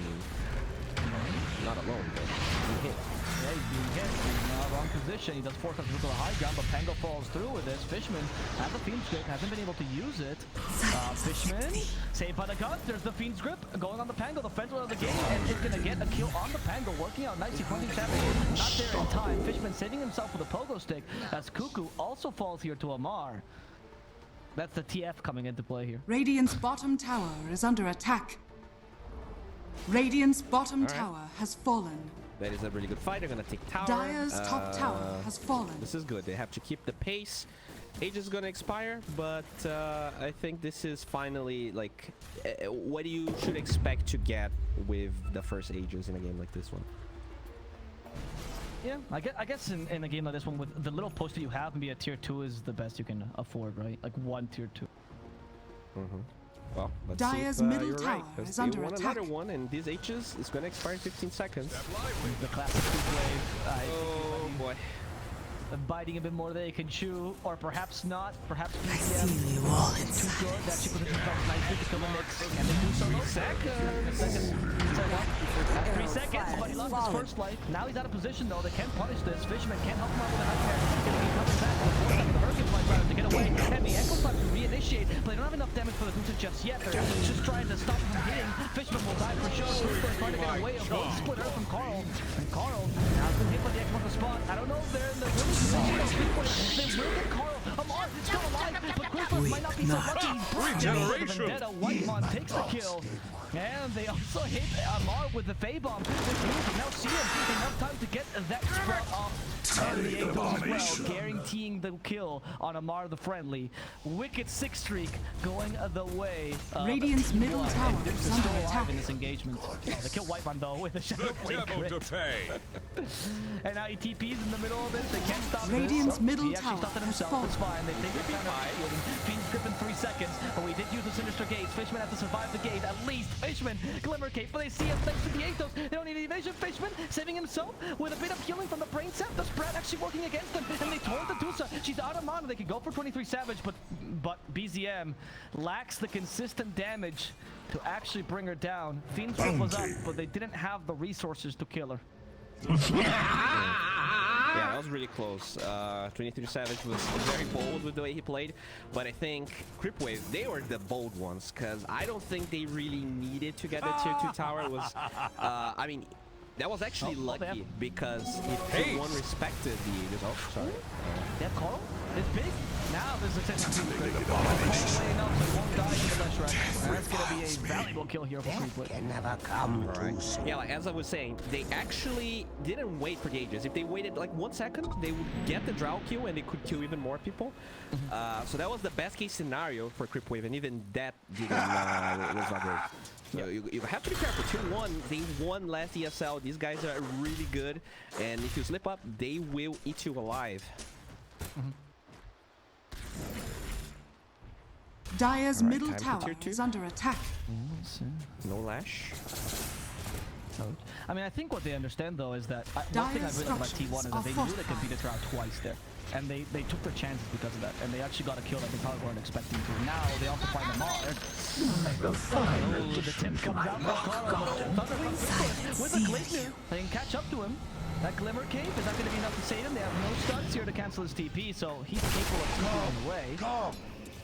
Not alone, but he hit. Yeah, he's being hit. He's in the wrong position. position. He does force up to the high ground, but Pango falls through with this. Fishman has the Fiend's Grip, hasn't been able to use it. Fishman saved by the gun. There's the Fiend's Grip going on the Pango, the federal of the game, and is going to get a kill on the Pango, working out nicely. 27 not there in time. Fishman saving himself with a pogo stick as Cuckoo also falls here to Amar. That's the TF coming into play here. Radiant's bottom tower is under attack. Radiant's bottom tower has fallen. That is a really good fight. They're gonna take tower. Dire's top tower has fallen. This is good. They have to keep the pace. Age is gonna expire, but I think this is finally like what you should expect to get with the first ages in a game like this one. Yeah, I guess in a game like this one, with the little post that you have, maybe a tier 2 is the best you can afford, right? Like one tier 2. Well, let's Dire's see if, middle you're tower right, is they under want attack. another one, and these H's is gonna expire in 15 seconds. The classic CREEPWAVE. Oh boy. Biting a bit more than they can chew, or perhaps not. Perhaps I see you all too inside. good. That she put themselves nicely to kill the Knicks, and they do so. 3 seconds, but he lost his first life. Now he's out of position though. They can't punish this. Fisherman can't help him out with a nightmare. If he comes back, the Hurricanes might try to get away, and the Echo's time to reinitiate, but they don't have enough damage for the DOTA just yet. They're just trying to stop him from hitting. Fisherman will die for sure. They're trying to get away. A gold split earth from Carl, and Carl now has been hit by the Echo on the spot. I don't know if they're in the winning position. They will get Carl. Amar is still alive, but Christmas might not be so lucky. Regeneration. Vendetta, Whitemon takes the kill. And they also hit Amar with the Fae Bomb. Now see him enough time to get that spread off. And the Atos as well, guaranteeing the kill on Amar the Friendly. Wicked 6 streak going the way of Radiant's middle T1. tower And Dukes is is under still alive attack. in this engagement. They kill Whitemon though with a Shadow The Blade devil to crit. pay. And now he TP's in the middle of this. They can't stop Radiant's this. middle He actually tower stopped it has himself. fallen. It's fine. They take the counter. Fiend's Grip in 3 seconds. But we did use the Sinister Gates. Fishman has to survive the gate. At least Fishman, Glimmer Cape. But they see him thanks to the Atos. They don't need the evasion. Fishman saving himself with a bit of healing from the brain set. The spread actually working against them. And they tore the DOTA. She's out of mana. They could go for 23 Savage. But BZM lacks the consistent damage to actually bring her down. Fiend's Grip was up, but they didn't have the resources to kill her. Yeah, that was really close. 23 Savage was very bold with the way he played, but I think CREEPWAVE, they were the bold ones, because I don't think they really needed to get the tier 2 tower. It was, I mean, that was actually lucky, because if one respected the... Oh, sorry. They have Carl? It's big. Now there's a chance to way enough so he won't die in the flesh rush. And that's going to be a valuable kill here for CREEPWAVE. Yeah, like, as I was saying, they actually didn't wait for the Aegis. If they waited like 1 second, they would get the Drow kill and they could kill even more people. So that was the best case scenario for CREEPWAVE, and even that didn't, was not great. So you have to be careful. Tier 1, they won last ESL. These guys are really good, and if you slip up, they will eat you alive. Dire's middle time for tower tier 2. is under attack. No lash. I mean, I think what they understand though is that one thing I really like about T1 is that they knew they could beat a Drow twice there. And they took their chances because of that. And they actually got a kill that they probably weren't expecting to. Now they also find Amar. The tip comes out from Carl. Thunder from Christmas with a Gleipnir. They can catch up to him. That Glimmer Cape, is that going to be enough to save him? They have no stuns here to cancel his TP, so he's capable of TPing away.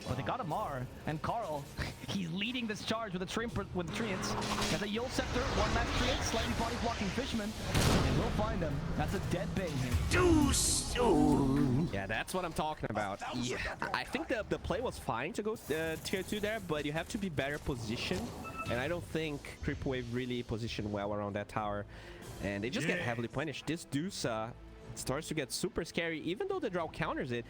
But they got Amar, and Carl, he's leading this charge with the Treants. Got the Yule Scepter, one last Treant, slightly body blocking Fishman, and we'll find him. That's a dead bait here. Too soon. Yeah, that's what I'm talking about. Yeah, I think the play was fine to go tier 2 there, but you have to be better positioned, and I don't think CREEPWAVE really positioned well around that tower, and they just get heavily punished. This DOTA starts to get super scary, even though the Drow counters it.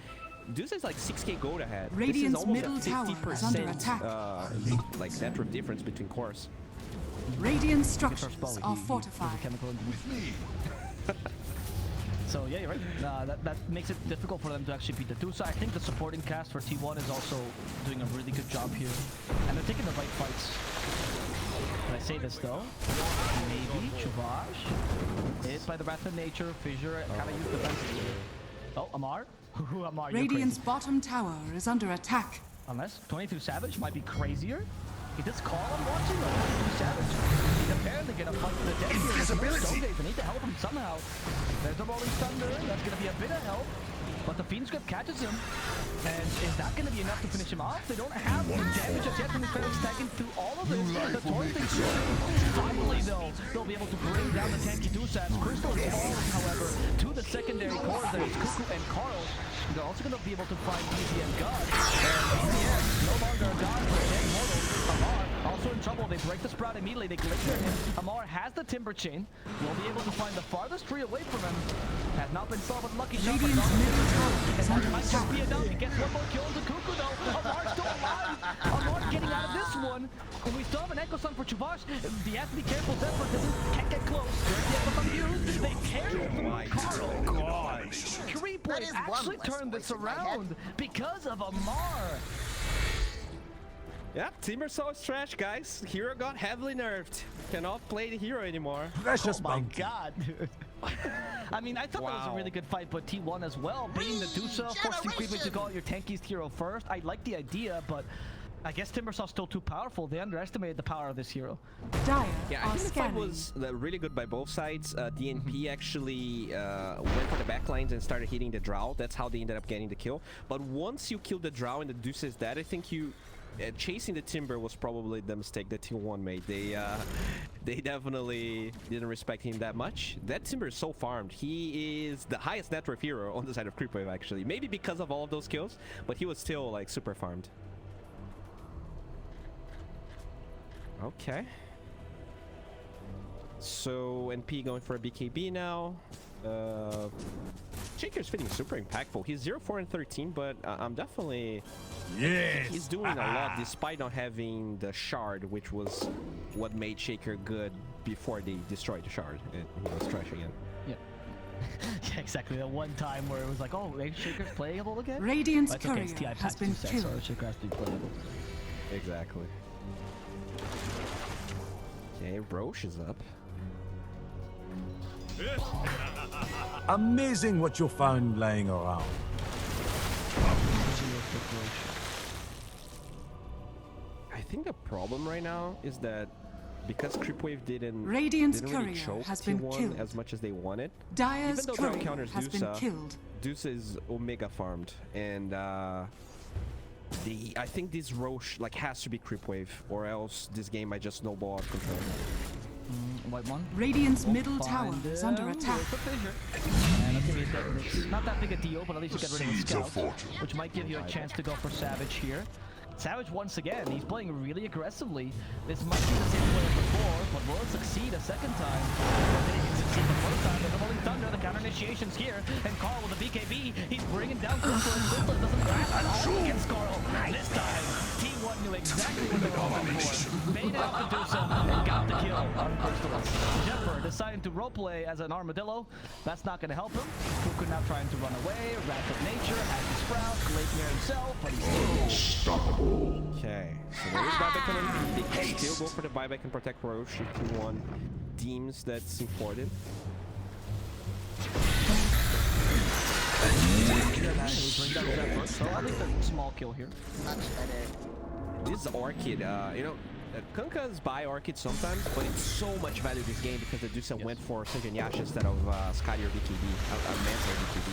DOTA is like 6k gold ahead. Radiant's this is middle almost a tower is under attack. 50% like net worth difference between cores. Radiant structures are fortified. So yeah, you're right. That makes it difficult for them to actually beat the DOTA. I think the supporting cast for T1 is also doing a really good job here. And they're taking the right fights. Can I say this though? Maybe Chuvash hit by the Wrath of Nature. Fissure kind of used defense. Oh, Amar? Radiant's bottom tower is under attack. Unless 22 Savage might be crazier. This call I'm watching, though, Savage. He's apparently gonna fight for the dead here. They need to help him somehow. There's the Rolling Thunder. That's gonna be a bit of help. But the Fiend's Grip catches him. And is that going to be enough to finish him off? They don't have the damage just yet from the Ferris stacking through all of this. The Torrent thing's finally, though, they'll be able to bring down the tanky Dusats. Crystal is falling, however, to the secondary core. There's Cuckoo and Carl. They're also going to be able to find Easy and God. And BCM, no longer a God, but dead mortal. Amar, also in trouble. They break the Sprout immediately. They glacier him. Amar has the Timber Chain. Will be able to find the farthest tree away from him. Has not been solved with Lucky Shot. And might just be enough. He gets one more kill into Cuckoo, though. Amar's still alive. Amar getting out of this one. And we still have an Echo Sun for Chuvash. He has to be careful. Zephyr can't get close. There's the Echo Sun used. They carry Carl. God. CREEPWAVE actually turned this around because of Amar. Yeah, Timbersaw is trash, guys. Hero got heavily nerfed. Cannot play the hero anymore. Precious Oh my monkey. god, dude. I mean, I thought that was a really good fight, but T1 as well. Beating the DOTA, forcing CREEPWAVE to go out your tankiest hero first. I like the idea, but I guess Timbersaw's still too powerful. They underestimated the power of this hero. Dire Yeah, I are think the fight scanning. was really good by both sides. DNP actually went for the backlines and started hitting the Drow. That's how they ended up getting the kill. But once you kill the Drow and the Deuce is dead, I think you... chasing the Timber was probably the mistake that T1 made. They definitely didn't respect him that much. That Timber is so farmed. He is the highest net worth hero on the side of CREEPWAVE, actually. Maybe because of all of those kills, but he was still like super farmed. Okay. So NP going for a BKB now. Shaker's feeling super impactful. He's 0-4 and 13, but I'm definitely... Yes. He's doing a lot despite not having the shard, which was what made Shaker good before they destroyed the shard. And he was trash again. Yeah. Yeah, exactly. That one time where it was like, oh, Shaker's playable again? Radiant's But it's okay, courier it's TI has patch been 2.6, killed. so Shaker has to be playable. Exactly. Okay, Roche is up. Amazing what you found laying around. I think the problem right now is that because CREEPWAVE Radiant's didn't really courier choke has been T1 killed. as much as they wanted. Dire's Even though courier Drow counters has been DOTA, killed. DOTA is Omega farmed, and I think this Roche like has to be CREEPWAVE, or else this game might just snowball out of control. White one. Radiant's We'll middle tower find is him under attack. with the fissure. And it's gonna be it's not that big a deal, but at least you get rid of the Seeds of scout, fortune. which might give you a chance to go for Savage here. Savage once again, he's playing really aggressively. This might be the same play as before, but will it succeed a second time? They didn't succeed the first time. There's a Rolling Thunder, the counter initiations here, and Carl with the BKB, he's bringing down Crystal, and Crystal doesn't grab at all against Carl. This time, T1 knew exactly what they were hoping for. Made it up to do so, and got the kill on Crystal. Jeffer deciding to roleplay as an armadillo. That's not going to help him. Cuckoo now trying to run away. Wrath of Nature, has the Sprout, Glacier himself, but he's still... Okay, so there is buyback coming. They can still go for the buyback and protect Roche if T1 deems that's important. So at least a small kill here. This Orchid, you know, Kunkka's buy Orchid sometimes, but it's so much value this game because the Dusa went for Sanjan Yasha instead of Skadi or BKB, Manta or BKB.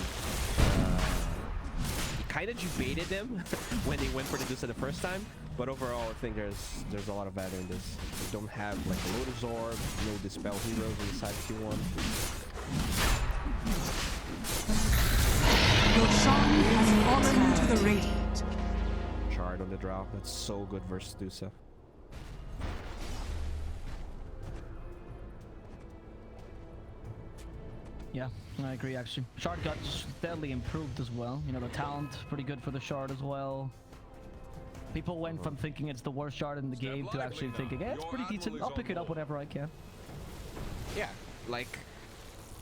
Kind of baited them when they went for the Dusa the first time, but overall I think there's a lot of value in this. They don't have like a Lotus Orb, no Dispel heroes inside Q1. Your Shan has fallen to the Radiant. Shard on the Drow, that's so good versus Dusa. Yeah, I agree actually. Shard got steadily improved as well. You know, the talent, pretty good for the Shard as well. People went from thinking it's the worst Shard in the game to actually thinking, yeah, it's pretty decent. I'll pick it up whenever I can. Yeah, like,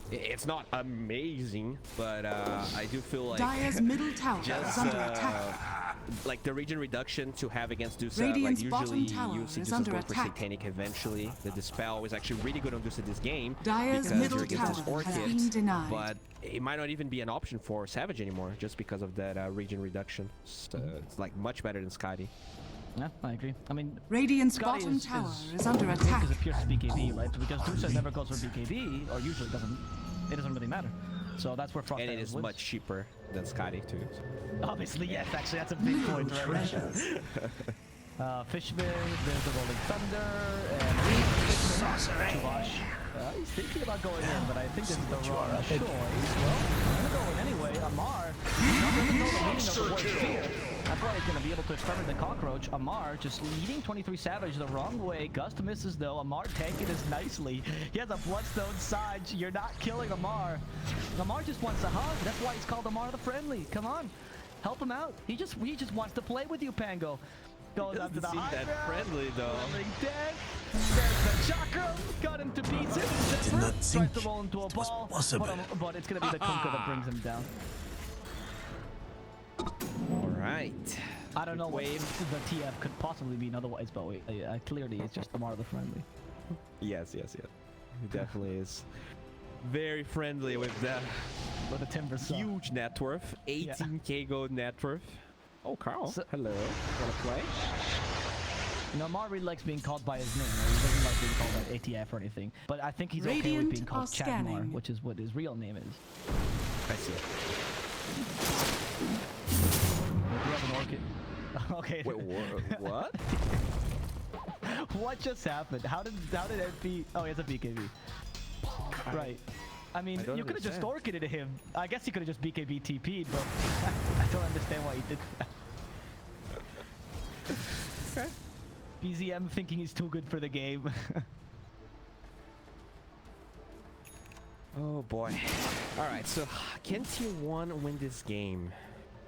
it's not amazing, but I do feel like Dire's middle tower is just under attack. like the region reduction to have against Dusa, Radiant's like bottom usually tower you see is Dusa's under going for attack. Satanic eventually. The Dispel is actually really good on Dusa this game Dire's because middle you're against this tower has Orchid, been denied. but it might not even be an option for Savage anymore just because of that region reduction. So it's like much better than Skadi. Yeah, I agree. I mean, Radiant's Scotty bottom tower is under attack. because it pierces BKB, right? But because DOTA never goes for BKB, or usually doesn't, it doesn't really matter. So that's where Frog And it is wins. much cheaper than Scotty too. Obviously, yes. Actually, that's a big point, right? Fishman, there's the Rolling Thunder, and Chavash. He's thinking about going in, but I think this is the wrong choice. Well, I'm gonna go in anyway. Amar, not even though the leading of the Void Sphere. That's why he's gonna be able to experiment the Cockroach. Amar just leading 23 Savage the wrong way. Gust misses though. Amar tanking this nicely. He has a Bloodstone Sage. You're not killing Amar. Amar just wants a hug. That's why he's called Amar the Friendly. Come on, help him out. He just wants to play with you, Pango. Goes up to the high that ground. friendly though. Rolling dead. There's the chakra. Got him to pieces. Tries to roll into a ball, but it's gonna be the Kunkka that brings him down. All right. I don't know what the TF could possibly mean otherwise, but clearly it's just Amar the Friendly. Yes. He definitely is very friendly with the Timber Saw. huge net worth, 18k gold net worth. Oh, Carl. Hello. Wanna play? You know, Amar really likes being called by his name. Right? He doesn't like being called by ATF or anything. But I think he's okay with Radiant being called are Chadmar, scanning. which is what his real name is. I see it. We have an orchid. Okay. Wait, what? What just happened? How did MP? Oh, he has a BKB. Right. I mean, you could have just orchided him. I guess he could have just BKB TP'd, but I don't understand why he did that. Okay. BZM thinking he's too good for the game. Oh boy. All right, so can T1 win this game?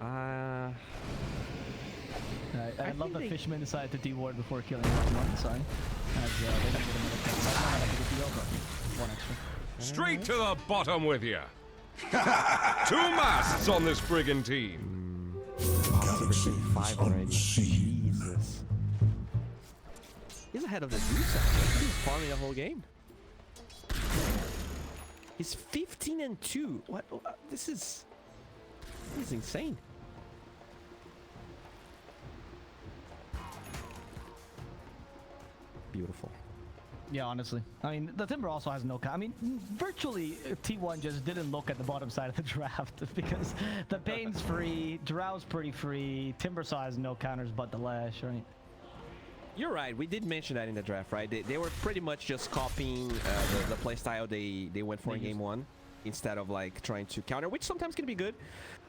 I love the Fishman decided to D-ward before killing one sign. As they didn't get another kill. Might not have to get the over. One extra. Straight to the bottom with you. 2 masts on this brigantine. Galaxy 5 already. Jesus. He's ahead of the DOTA. He's farming the whole game. He's 15-2. What? This is insane. Beautiful. Yeah, honestly. I mean, the Timber also has no I mean, virtually T1 just didn't look at the bottom side of the draft because the Bane's free, Drow's pretty free, Timbersaw has no counters but the Lash, right? You're right. We did mention that in the draft, right? They were pretty much just copying the playstyle they went for in game 1 instead of like trying to counter, which sometimes can be good.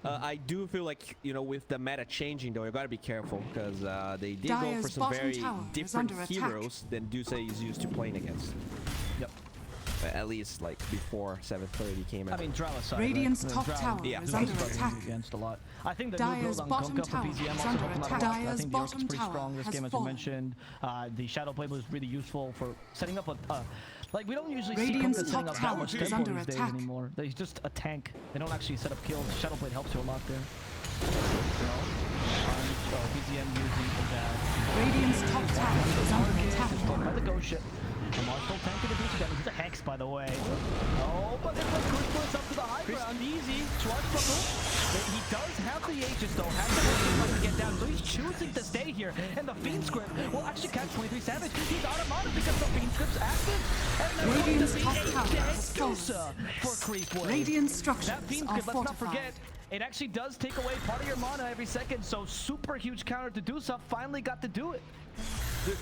I do feel like, you know, with the meta changing though, you gotta be careful because they did go for some very different heroes than DOTA is used to playing against. Yep. At least like before 730 came out. I mean, Drow aside, Radiant's right? top Drow tower is under attack. Against a lot. I think the new Dire's build on bottom Kunkka for tower BZM is also under helped him out a attack. lot. I Dire's think the Orc is bottom pretty tower strong this has game, as you fallen. mentioned. The Shadow Blade was really useful for setting up a... like, we don't usually Radiant's see Kunkka setting top up that tower much is tempo under these days attack. anymore. He's just a tank. They don't actually set up kills. Shadow Blade helps you a lot there. BZM using that. Radiant's top tower is under attack. Just by the ghost ship. Lamar still tanking the DOTA damage. He's a Hex, by the way. Oh, but then the Cruise up to the high ground. Easy. Schwarzbuckle. He does have the Aegis, though. Has the Aegis to get down. So he's choosing to stay here. And the Fiend Script will actually catch 23 Savage. He's out of mana because the Fiend Script's active. And that's Radiant's going to top be tower a has DOTA for CREEPWAVE. Radiant structures That Fiend are Script, let's not fortified. forget, it actually does take away part of your mana every second. So super huge counter to DOTA finally got to do it. Dude,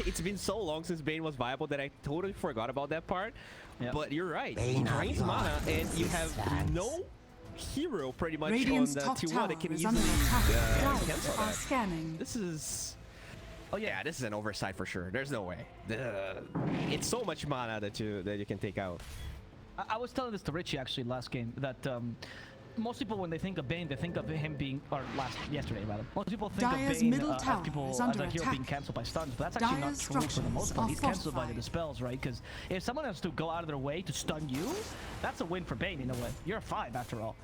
it's been so long since Bane was viable that I totally forgot about that part. Yep. But you're right. He drains mana, and you have no hero pretty much Radiant's on the top T1 tower that can is easily under attack. cancel Dives are that. scanning. This is... Oh yeah, this is an oversight for sure. There's no way. It's so much mana that you can take out. I was telling this to Richie actually last game that most people when they think of Bane, they think of him being, or yesterday rather. Most people think Dire's of Bane middle as tower people is as under a hero attack. being cancelled by stuns, but that's actually not Dire's true for the most part. structures He's are cancelled by the fortified. dispels, right? Because if someone has to go out of their way to stun you, that's a win for Bane in a way. You're a 5 after all.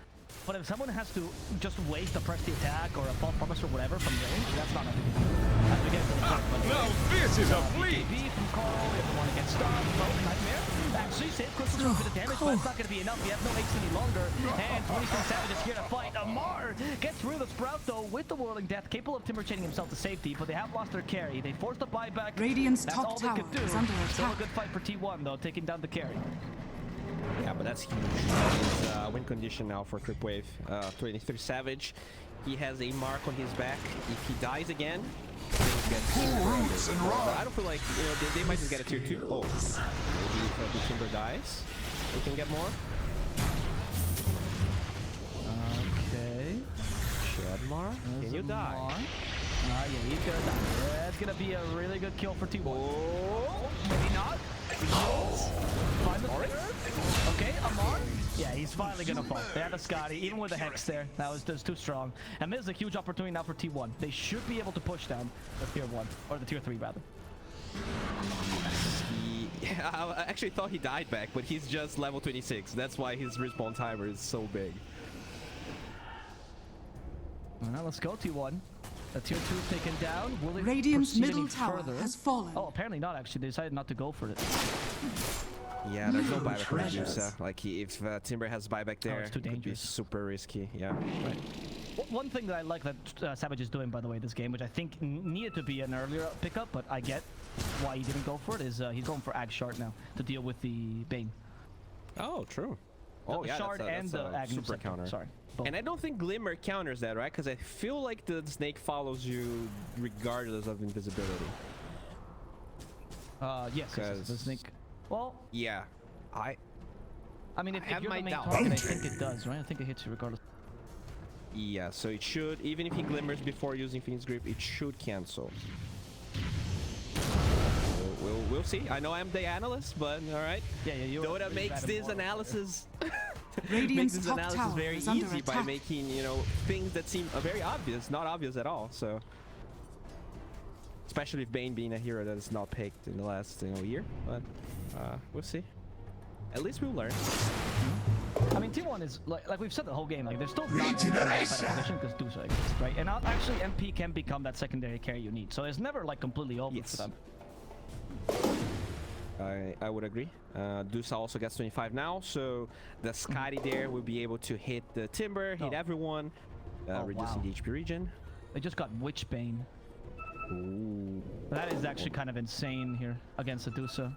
But if someone has to just wait to press the attack or a false promise or whatever from range, that's not nothing. As we get to the point, by the way. Now this is a fleet. BKB from Carl, if you want to get stunned, Nightmare. actually saved Crystal for a bit of damage, but it's not going to be enough. He has no HP any longer, and 23 Savage is here to fight. Amar gets through the Sprout, though, with the Whirling Death, capable of Timber chaining himself to safety, but they have lost their carry. They forced the buyback. Radiant's That's top all they tower could do. is under Still a attack. good fight for T1, though, taking down the carry. Yeah, but that's huge. That is win condition now for CREEPWAVE. 23 Savage. He has a mark on his back. If he dies again, things get super ugly. But I don't feel like, you know, they might just get a tier 2. Oh, maybe if the Timber dies, they can get more. Okay. Shadmar, can you die? Yeah, he's gonna die. That's gonna be a really good kill for T1. Oh, Maybe not. Find the third. Okay, Amar. Yeah, he's finally gonna fall. They had a Scotty, even with the Hex there. That was just too strong. And this is a huge opportunity now for T1. They should be able to push down the tier 1, or the tier 3 rather. I actually thought he died back, but he's just level 26. That's why his respawn timer is so big. Alright, let's go, T1. The tier 2 is taken down. Will it Radiant's proceed middle any tower further? has fallen. Oh, apparently not, actually. They decided not to go for it. Yeah, there's no buyback for Medusa. Like, if Timber has buyback there, it's too it could be dangerous. super risky. Yeah. Right. One thing that I like that Savage is doing, by the way, this game, which I think needed to be an earlier pickup, but I get why he didn't go for it, is he's going for Ag Shard now to deal with the Bane. Oh, true. Oh, the yeah, Shard and the Ag super Scepter. counter. Sorry. Both. And I don't think Glimmer counters that, right? Because I feel like the snake follows you regardless of invisibility. Yes, the snake. Well, yeah. I mean, if have you're my the main doubts. target, I think it does, right? I think it hits you regardless. Yeah, so it should, even if he glimmers before using Phoenix Grip, it should cancel. We'll see. I know I'm the analyst, but all right. Yeah, you. DOTA makes this analysis Radiant's makes this top analysis tower very is under easy by attack. making, you know, things that seem very obvious, not obvious at all. So, especially with Bane being a hero that is not picked in the last year, but we'll see. At least we'll learn. I mean, T1 is like we've said the whole game. Like they're still not in a better position because DOTA exists, right? And actually, MP can become that secondary carry you need. So it's never like completely over for them. I would agree. DOTA also gets 25 now, so the Scotty there will be able to hit the Timber, hit everyone, reducing the HP regen. They just got Witchbane. Ooh. That is actually kind of insane here against the DOTA.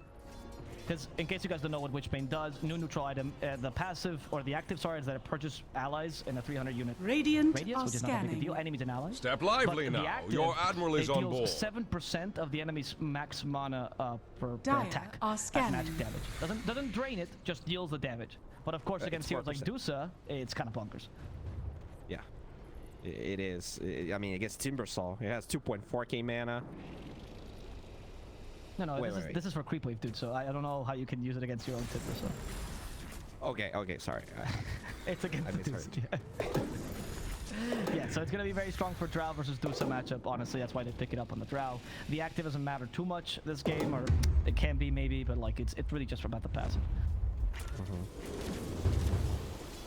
Because in case you guys don't know what Witchbane does, new neutral item, the passive or the active, sorry, is that it purchases allies in a 300 unit Radiant radius, are which is not a big scanning. deal. Enemies and allies. Step lively But the now. active, Your admiral is it on deals board. 7% of the enemy's max mana per Dire attack. are That's scanning. magic damage. Doesn't drain it, just deals the damage. But of course, against heroes like 4%. DOTA, it's kind of bonkers. Yeah, it is. I mean, against Timbersaw, it has 2.4k mana. No, Wait, this is for CREEPWAVE, dude. So I don't know how you can use it against your own Timber. So Okay, sorry. it's against I the misheard. DOTA. Yeah, so it's gonna be very strong for Drow versus DOTA matchup. Honestly, that's why they pick it up on the Drow. The active doesn't matter too much this game, or it can be maybe, but like it's really just about the passive.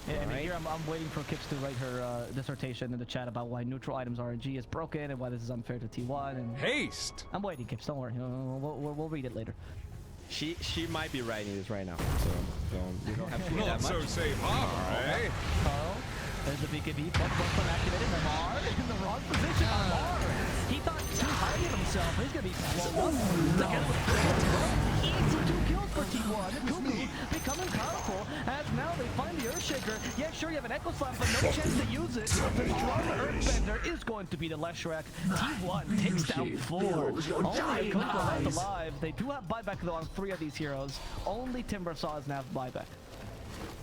Yeah, I mean, here I'm waiting for Kips to write her dissertation in the chat about why neutral items RNG is broken and why this is unfair to T1. And Haste! I'm waiting, Kips. Don't worry. We'll read it later. She might be writing this right now, so you don't have to read Not that much. so safe harbor, eh? Carl, there's a BKB. Plus activated. Amar in the wrong position. Amar, he thought too highly of himself. He's gonna be slowed up. Easy 2 kills for T1. Kuku becoming powerful as now they find the Earthshaker. Yeah, sure, you have an Echo Slam, but no chance to use it. The strong Earthbender is going to be the Leshrac. T1 takes down 4. Only Kuku left alive. They do have buyback though on 3 of these heroes. Only Timbersaw has now buyback.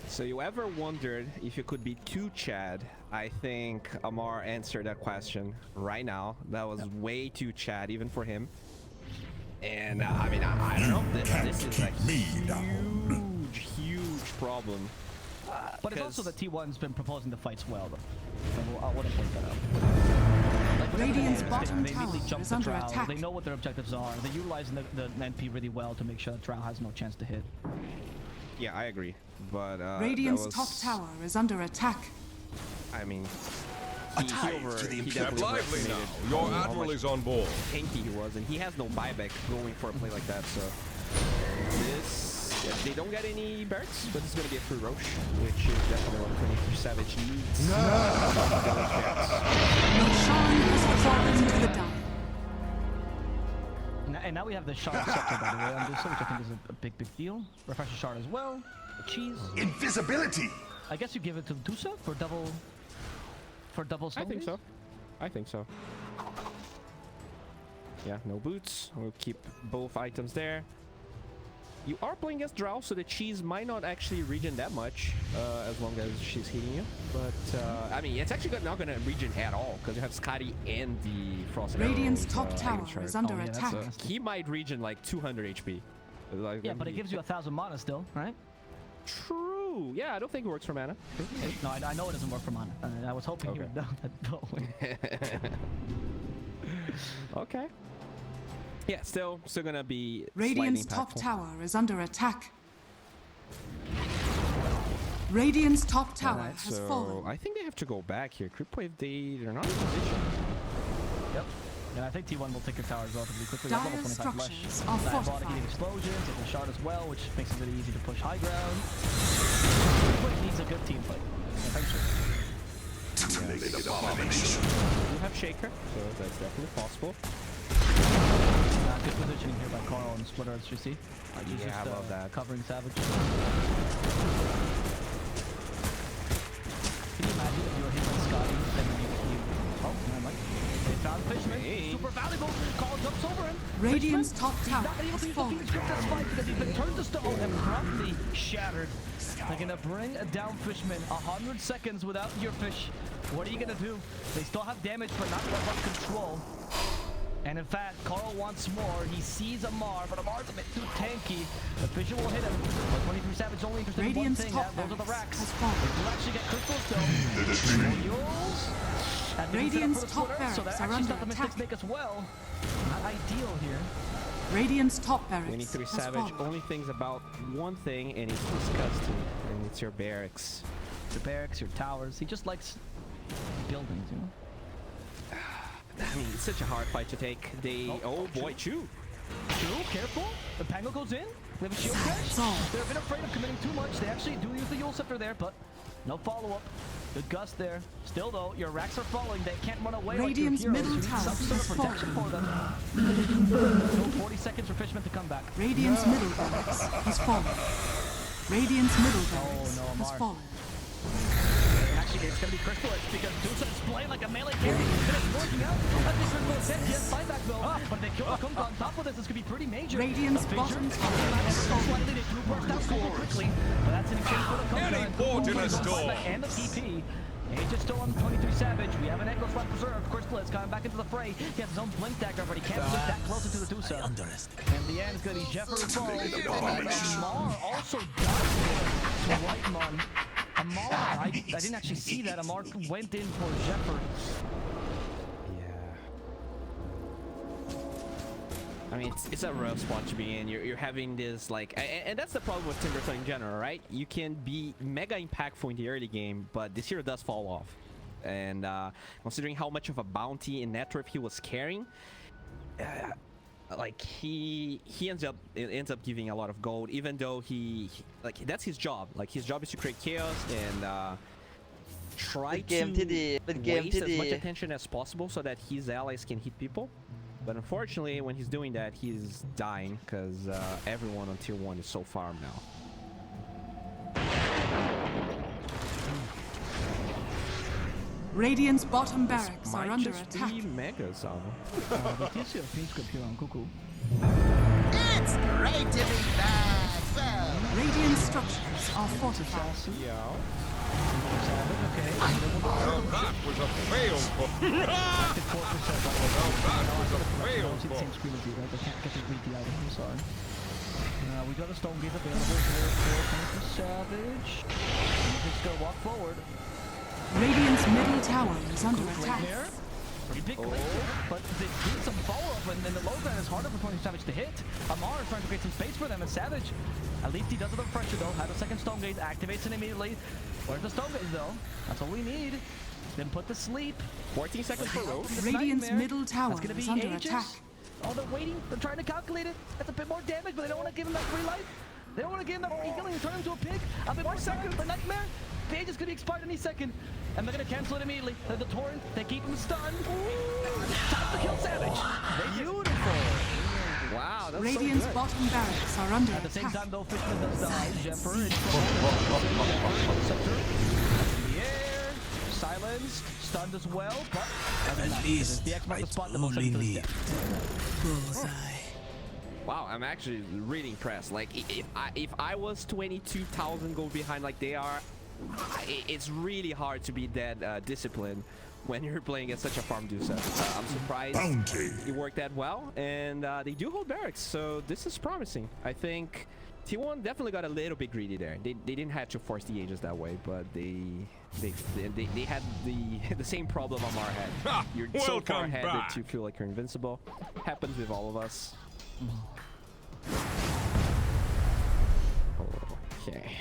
So you ever wondered if you could be 2 Chad? I think Amar answered that question right now. That was way too Chad, even for him. And I mean, I don't know. This is a huge problem. But it's also that T1's been proposing the fights well, though. So I want to point that out. Like, Radiant's bottom they immediately tower jump is the under Drow. attack. They know what their objectives are. They're utilizing the NP really well to make sure that Drow has no chance to hit. Yeah, I agree. But Radiant's that top was, tower is under attack. I mean, A tie to the he Step definitely lively now. overestimated Your how admiral much is on board. tanky he was, and he has no buyback going for a play like that. So this Yeah, they don't get any barracks, but it's gonna be a free Roche, which is definitely what 23 Savage needs. Roshan has fallen to the die. And now we have the shard scepter, by the way, on this, which I think is a big deal. Refresher shard as well. The cheese. Invisibility. I guess you give it to DOTA for double. I think so. I think so. Yeah, no boots. We'll keep both items there. You are playing against Drow, so the cheese might not actually regen that much, as long as she's hitting you. But, I mean, it's actually not going to regen at all, because you have Scotty and the Frost Radiant's Arrows, top tower Iron is Shard. under attack. He might regen like 200 HP. Like, Yeah, but it gives you 1,000 mana still, right? True. Yeah, I don't think it works for mana. No, I know it doesn't work for mana. I was hoping you would know that. Okay. Yeah, still gonna be Radiant's slightly top impactful. tower is under attack. Radiant's top tower Alright, has so fallen. I think they have to go back here. CREEPWAVE, they're not in position. Yep. And I think T1 will take your towers relatively quickly. They have level Dire 25 flesh. structures are Diabolic fortified. heating explosions, get the shard as well, which makes it really easy to push high ground. CREEPWAVE needs a good team fight. Eventually. You have Shaker, so that's definitely possible. Good positioning here by Carl and Splitter, as you see. He's Yeah, I love that. Covering Savage. Can you imagine if you were hit by Scotty and then you oh, never mind. They found Fishman. Super valuable. Carl jumps over him. Radiant's Fishman, top he's tower not able to has use the fallen. Phoenix Grip that's fine because he's been turned to stone and promptly shattered. They're gonna bring down Fishman 100 seconds without your fish. What are you gonna do? They still have damage but not much control. And in fact, Carl wants more. He sees Amar, but Amar's a bit too tanky. The Fisher will hit him. But 23 Savage only interested in one Radiant's thing. top Those are the barracks racks. has fallen. We'll actually get crystal still. Mules. Radiant's top So that barracks are actually under stopped the Mystics attack. make as well. Not ideal here. Radiant's top barracks 23 has Savage fallen. only thinks about one thing, and it's disgusting, and it's your barracks. Your barracks, your towers. He just likes buildings, you know? I mean, it's such a hard fight to take. Oh boy, Chew. Chew, careful. The Pango goes in. We have a shield crash. They're a bit afraid of committing too much. They actually do use the Yule Scepter there, but no follow-up. Good gust there. Still though, your racks are falling. They can't run away Radiant's like your middle heroes. You need tower some sort of has protection for fallen. them. No 40 seconds for Fishman to come back. Radiant's middle barracks has fallen. Radiant's middle barracks no, has Amar. fallen. Actually, it's gonna be Crystal Edge because DOTA is playing like a melee carry. And it's working out. I think Crystal is dead. Yes, buyback though. But they kill Kumka on top of this. This could be pretty major. Radiant's The bottom Fissure, tower has fallen. slightly, they do burst out super quickly. But that's an exchange for the Kumka. Any port in a storm. And the TP. Age is still on 23 Savage. We have an Echo Slap Preserve. Crystal is coming back into the fray. He has his own Blink Dagger, but he can't blink that closer to the DOTA. And the end is going to be Jeffery falls. Amar also dies to Whitemon. Amar, I didn't actually see that. Amar went in for Jeffery. I mean, it's a rough spot to be in. You're having this, like... And that's the problem with Timberstone in general, right? You can be mega impactful in the early game, but this hero does fall off. And considering how much of a bounty and net worth he was carrying, like, he ends up giving a lot of gold, even though he like, that's his job. Like, his job is to create chaos and try to waste as much attention as possible so that his allies can hit people. But unfortunately, when he's doing that, he's dying because everyone on tier 1 is so farmed now. Radiant's bottom barracks are Might under just attack. be mega, Salvo. This is a Phoenix Grip here on Cuckoo. It's great to be back. Well, Radiant structures are fortified. Yeah. Okay. Well, that was a fail for... Well, that was a fail See the for... same screen as you, right? They can't get the greedy item. I'm sorry. We got a Stone Gate available here for Savage. He's just gonna walk forward. Radiant's middle tower is under Right attack. there. Pretty big glitch there, but they need some follow-up, and then the low ground is harder for 20 Savage to hit. Amar is trying to create some space for them, and Savage, at least he does it under pressure though. Has a second Stone Gate, activates it immediately. Where's the Stone Gate though? That's all we need. Then put to sleep. 14 seconds for Rogue. Radiant's middle tower That's gonna is be under ages. attack. Oh, they're waiting. They're trying to calculate it. That's a bit more damage, but they don't want to give him that free life. They don't want to give him that healing and turn him into a pig. A bit more second for Nightmare. Page is going to be expired any second. And they're going to cancel it immediately. The torrent, they keep him stunned. Time to kill Savage. Beautiful. Wow, that's Radiant's so good. bottom barracks are under At the same attack. time, though, Fishman does die. Jeffer in yeah, silenced, stunned as well, but At least the X-Mark the it's spot that only will lead. Bullseye. Wow, I'm actually really impressed. Like, if I was 22,000 gold behind like they are, it's really hard to be that disciplined when you're playing against such a farm DOTA. I'm surprised it worked that well, and they do hold barracks, so this is promising. I think T1 definitely got a little bit greedy there. They didn't have to force the ages that way, but they had the same problem Amar had. You're so far ahead that you feel like you're invincible. Happens with all of us. Okay.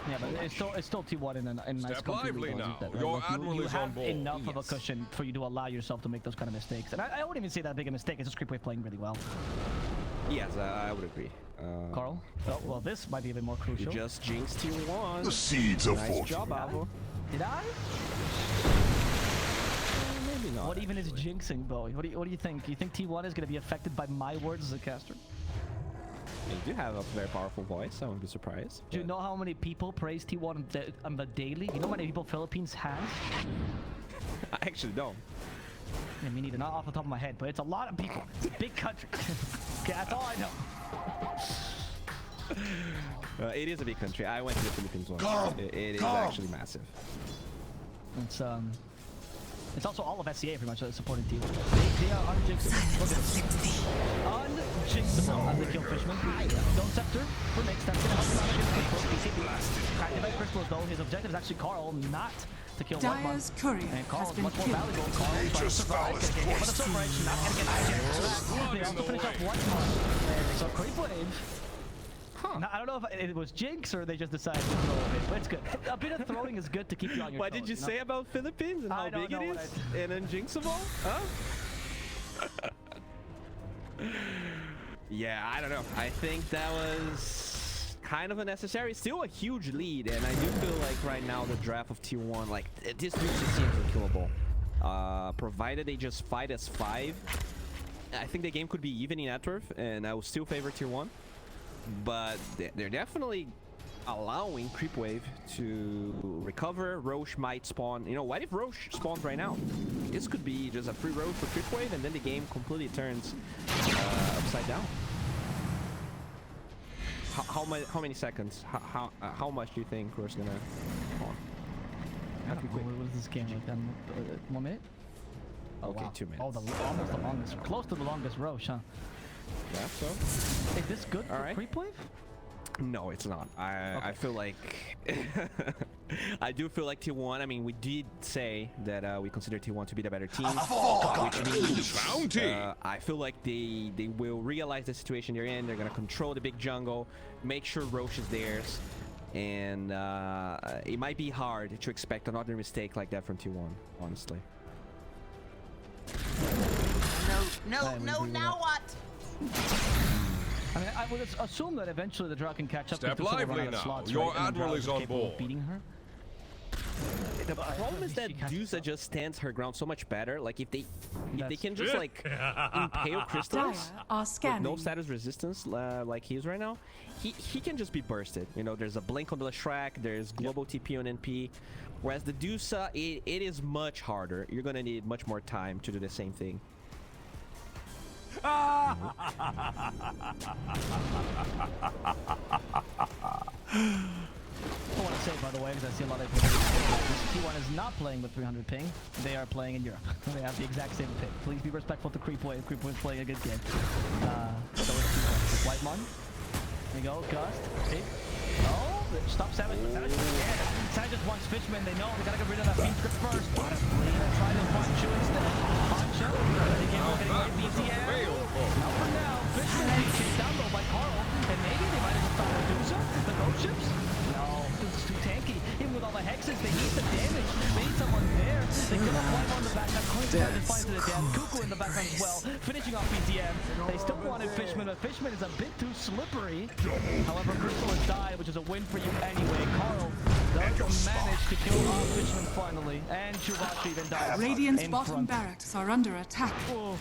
Yeah, but it's still T1 in a nice Step lively now. Your admiral you is have on board. enough of a cushion for you to allow yourself to make those kind of mistakes. And I wouldn't even say that big a mistake. It's just CREEPWAVE playing really well. Yes, I would agree. Carl? Oh, well, this might be a bit more You crucial. just jinxed T1. The seeds of Nice fortune. job, Avo. Did I? Maybe not. What even is actually. jinxing, Bowie? What do you think? Do you think T1 is going to be affected by my words as a caster? You do have a very powerful voice. I wouldn't be surprised. Do you know how many people praise T1 on the daily? You know how many people Philippines has? I actually don't. Yeah, me neither. Not off the top of my head, but it's a lot of people. It's a big country. Okay, that's all I know. It is a big country. I went to the Philippines once. It is actually massive. It's also all of SCA pretty much supporting T1. They are unjinxable. Unjinxable as they kill Fishman. Don't Scepter for Mix. That's going to help him out against Crystal. PCP. Activate Crystals though. His objective is actually Carl, not to kill Dyer's courier and has Carl's been much more killed. valuable. Carl is trying to survive. Gonna get hit with a silver edge. Not going to get hijacked. They also finish off one more. So CREEPWAVE. Now, I don't know if it was jinx or they just decided to throw a bit, but it's good. A bit of throwing is good to keep you on your What toes, did you know? say about Philippines and how I don't big it know is? what And unjinxable? Huh? Yeah, I don't know. I think that was kind of unnecessary. Still a huge lead, and I do feel like right now the draft of T1, like this dude just seems unkillable. Provided they just fight as 5, I think the game could be even in net worth, and I will still favor T1. But they're definitely allowing CREEPWAVE to recover. Roche might spawn. You know, what if Roche spawns right now? This could be just a free Roche for CREEPWAVE, and then the game completely turns upside down. How many seconds? How much do you think Roche's gonna spawn? I don't know. What was this game like? 1 minute? Oh, Okay, wow. 2 minutes. Oh, almost the longest. Close to the longest Roche, huh? Yeah, so. Is this good for Alright. CREEPWAVE? No, it's not. I feel like I do feel like T1. I mean, we did say that we consider T1 to be the better team, which means I feel like they will realize the situation they're in. They're gonna control the big jungle, make sure Roche is theirs, and it might be hard to expect another mistake like that from T1. Honestly. No, now what? I mean, I would assume that eventually the draw can catch up. Step because they'll run lively out of now. slots, Your right? And the admiral Drow is on capable of board. beating her. The problem is that DOTA just stands her ground so much better. Like if they can just like impale crystals Dire are with scanning. no status resistance like he is right now, he can just be bursted. You know, there's a blink on the Shrek, there's global TP on NP, whereas the DOTA it is much harder. You're gonna need much more time to do the same thing. I want to say, by the way, because I see a lot of people, T1 is not playing with 300 ping. They are playing in Europe. They have the exact same ping. Please be respectful to CREEPWAVE. CREEPWAVE is playing a good game. So is T1. Whitemon. There you go. Gust. Hey. Oh, stop Savage. Savage. Yeah. Savage just wants Fishman. They know they gotta get rid of that beam script first. They're gonna try to Poncho instead. Poncho. Again, we're getting away BTM. Not for now. Fishman being chased down though by Carl. And maybe they might have just found Medusa. The ghost ships. No, it's too tanky. Even with all the hexes, they need the damage. They need someone there. They kill a climb on the background, Queen finds to the death, Cuckoo in the background as well, finishing off BTM. They still wanted Fishman, but Fishman is a bit too slippery. However, Crystal has died, which is a win for you anyway. Carl does manage to kill off Fishman finally, and Chubashi even dies. Radiant's bottom barracks are under attack. Oh,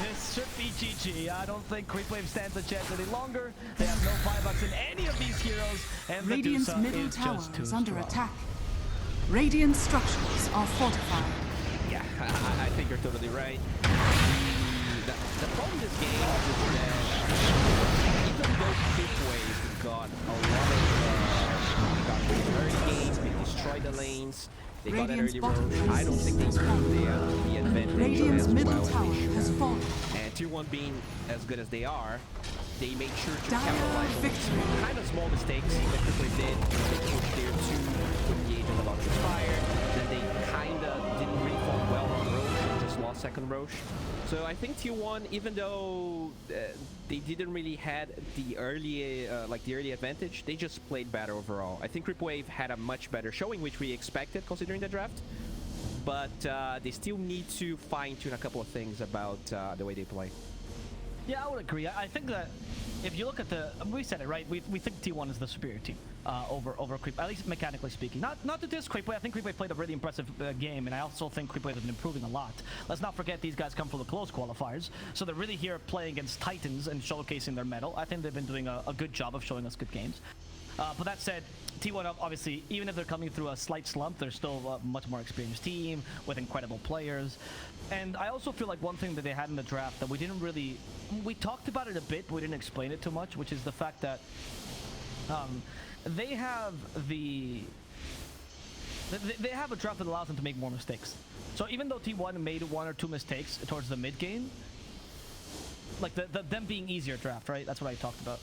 this should be GG. I don't think CREEPWAVE stands a chance any longer. They have no 5-bucks in any of these heroes, and Radiant's Medusa middle is tower just too is under strong. attack. Radiant structures are fortified. Yeah, I think you're totally right. The problem with this game is that even though CREEPWAVE got a lot of early games, they destroyed the lanes, they got an early road, I don't think they used the advantage Radiant's as middle well as tower they should. has fallen. And Tier 1 being as good as they are, they make sure to Dire capitalize on victory. kind of small mistakes that CREEPWAVE did. They pushed Tier 2 with the Age of the Launcher's Fire, then they kind of didn't really fall well on Roche, and just lost second Roche. So I think Tier 1, even though they didn't really had the early advantage, they just played better overall. I think CREEPWAVE had a much better showing, which we expected considering the draft. But they still need to fine-tune a couple of things about the way they play. Yeah, I would agree. I think that if you look at we said it right. We think T1 is the superior team over Creep, at least mechanically speaking. Not to diss CREEPWAVE. I think CREEPWAVE played a really impressive game, and I also think CREEPWAVE has been improving a lot. Let's not forget these guys come from the close qualifiers, so they're really here playing against Titans and showcasing their mettle. I think they've been doing a good job of showing us good games. But that said, T1 obviously, even if they're coming through a slight slump, they're still a much more experienced team with incredible players. And I also feel like one thing that they had in the draft that we didn't really... We talked about it a bit, but we didn't explain it too much, which is the fact that they have they have a draft that allows them to make more mistakes. So even though T1 made 1 or 2 mistakes towards the mid game, like them being easier draft, right? That's what I talked about.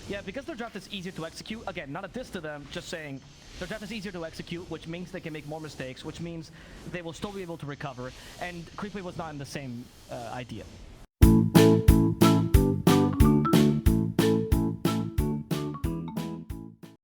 Yeah, because their draft is easier to execute, again, not a diss to them, just saying their draft is easier to execute, which means they can make more mistakes, which means they will still be able to recover, and CREEPWAVE was not in the same idea.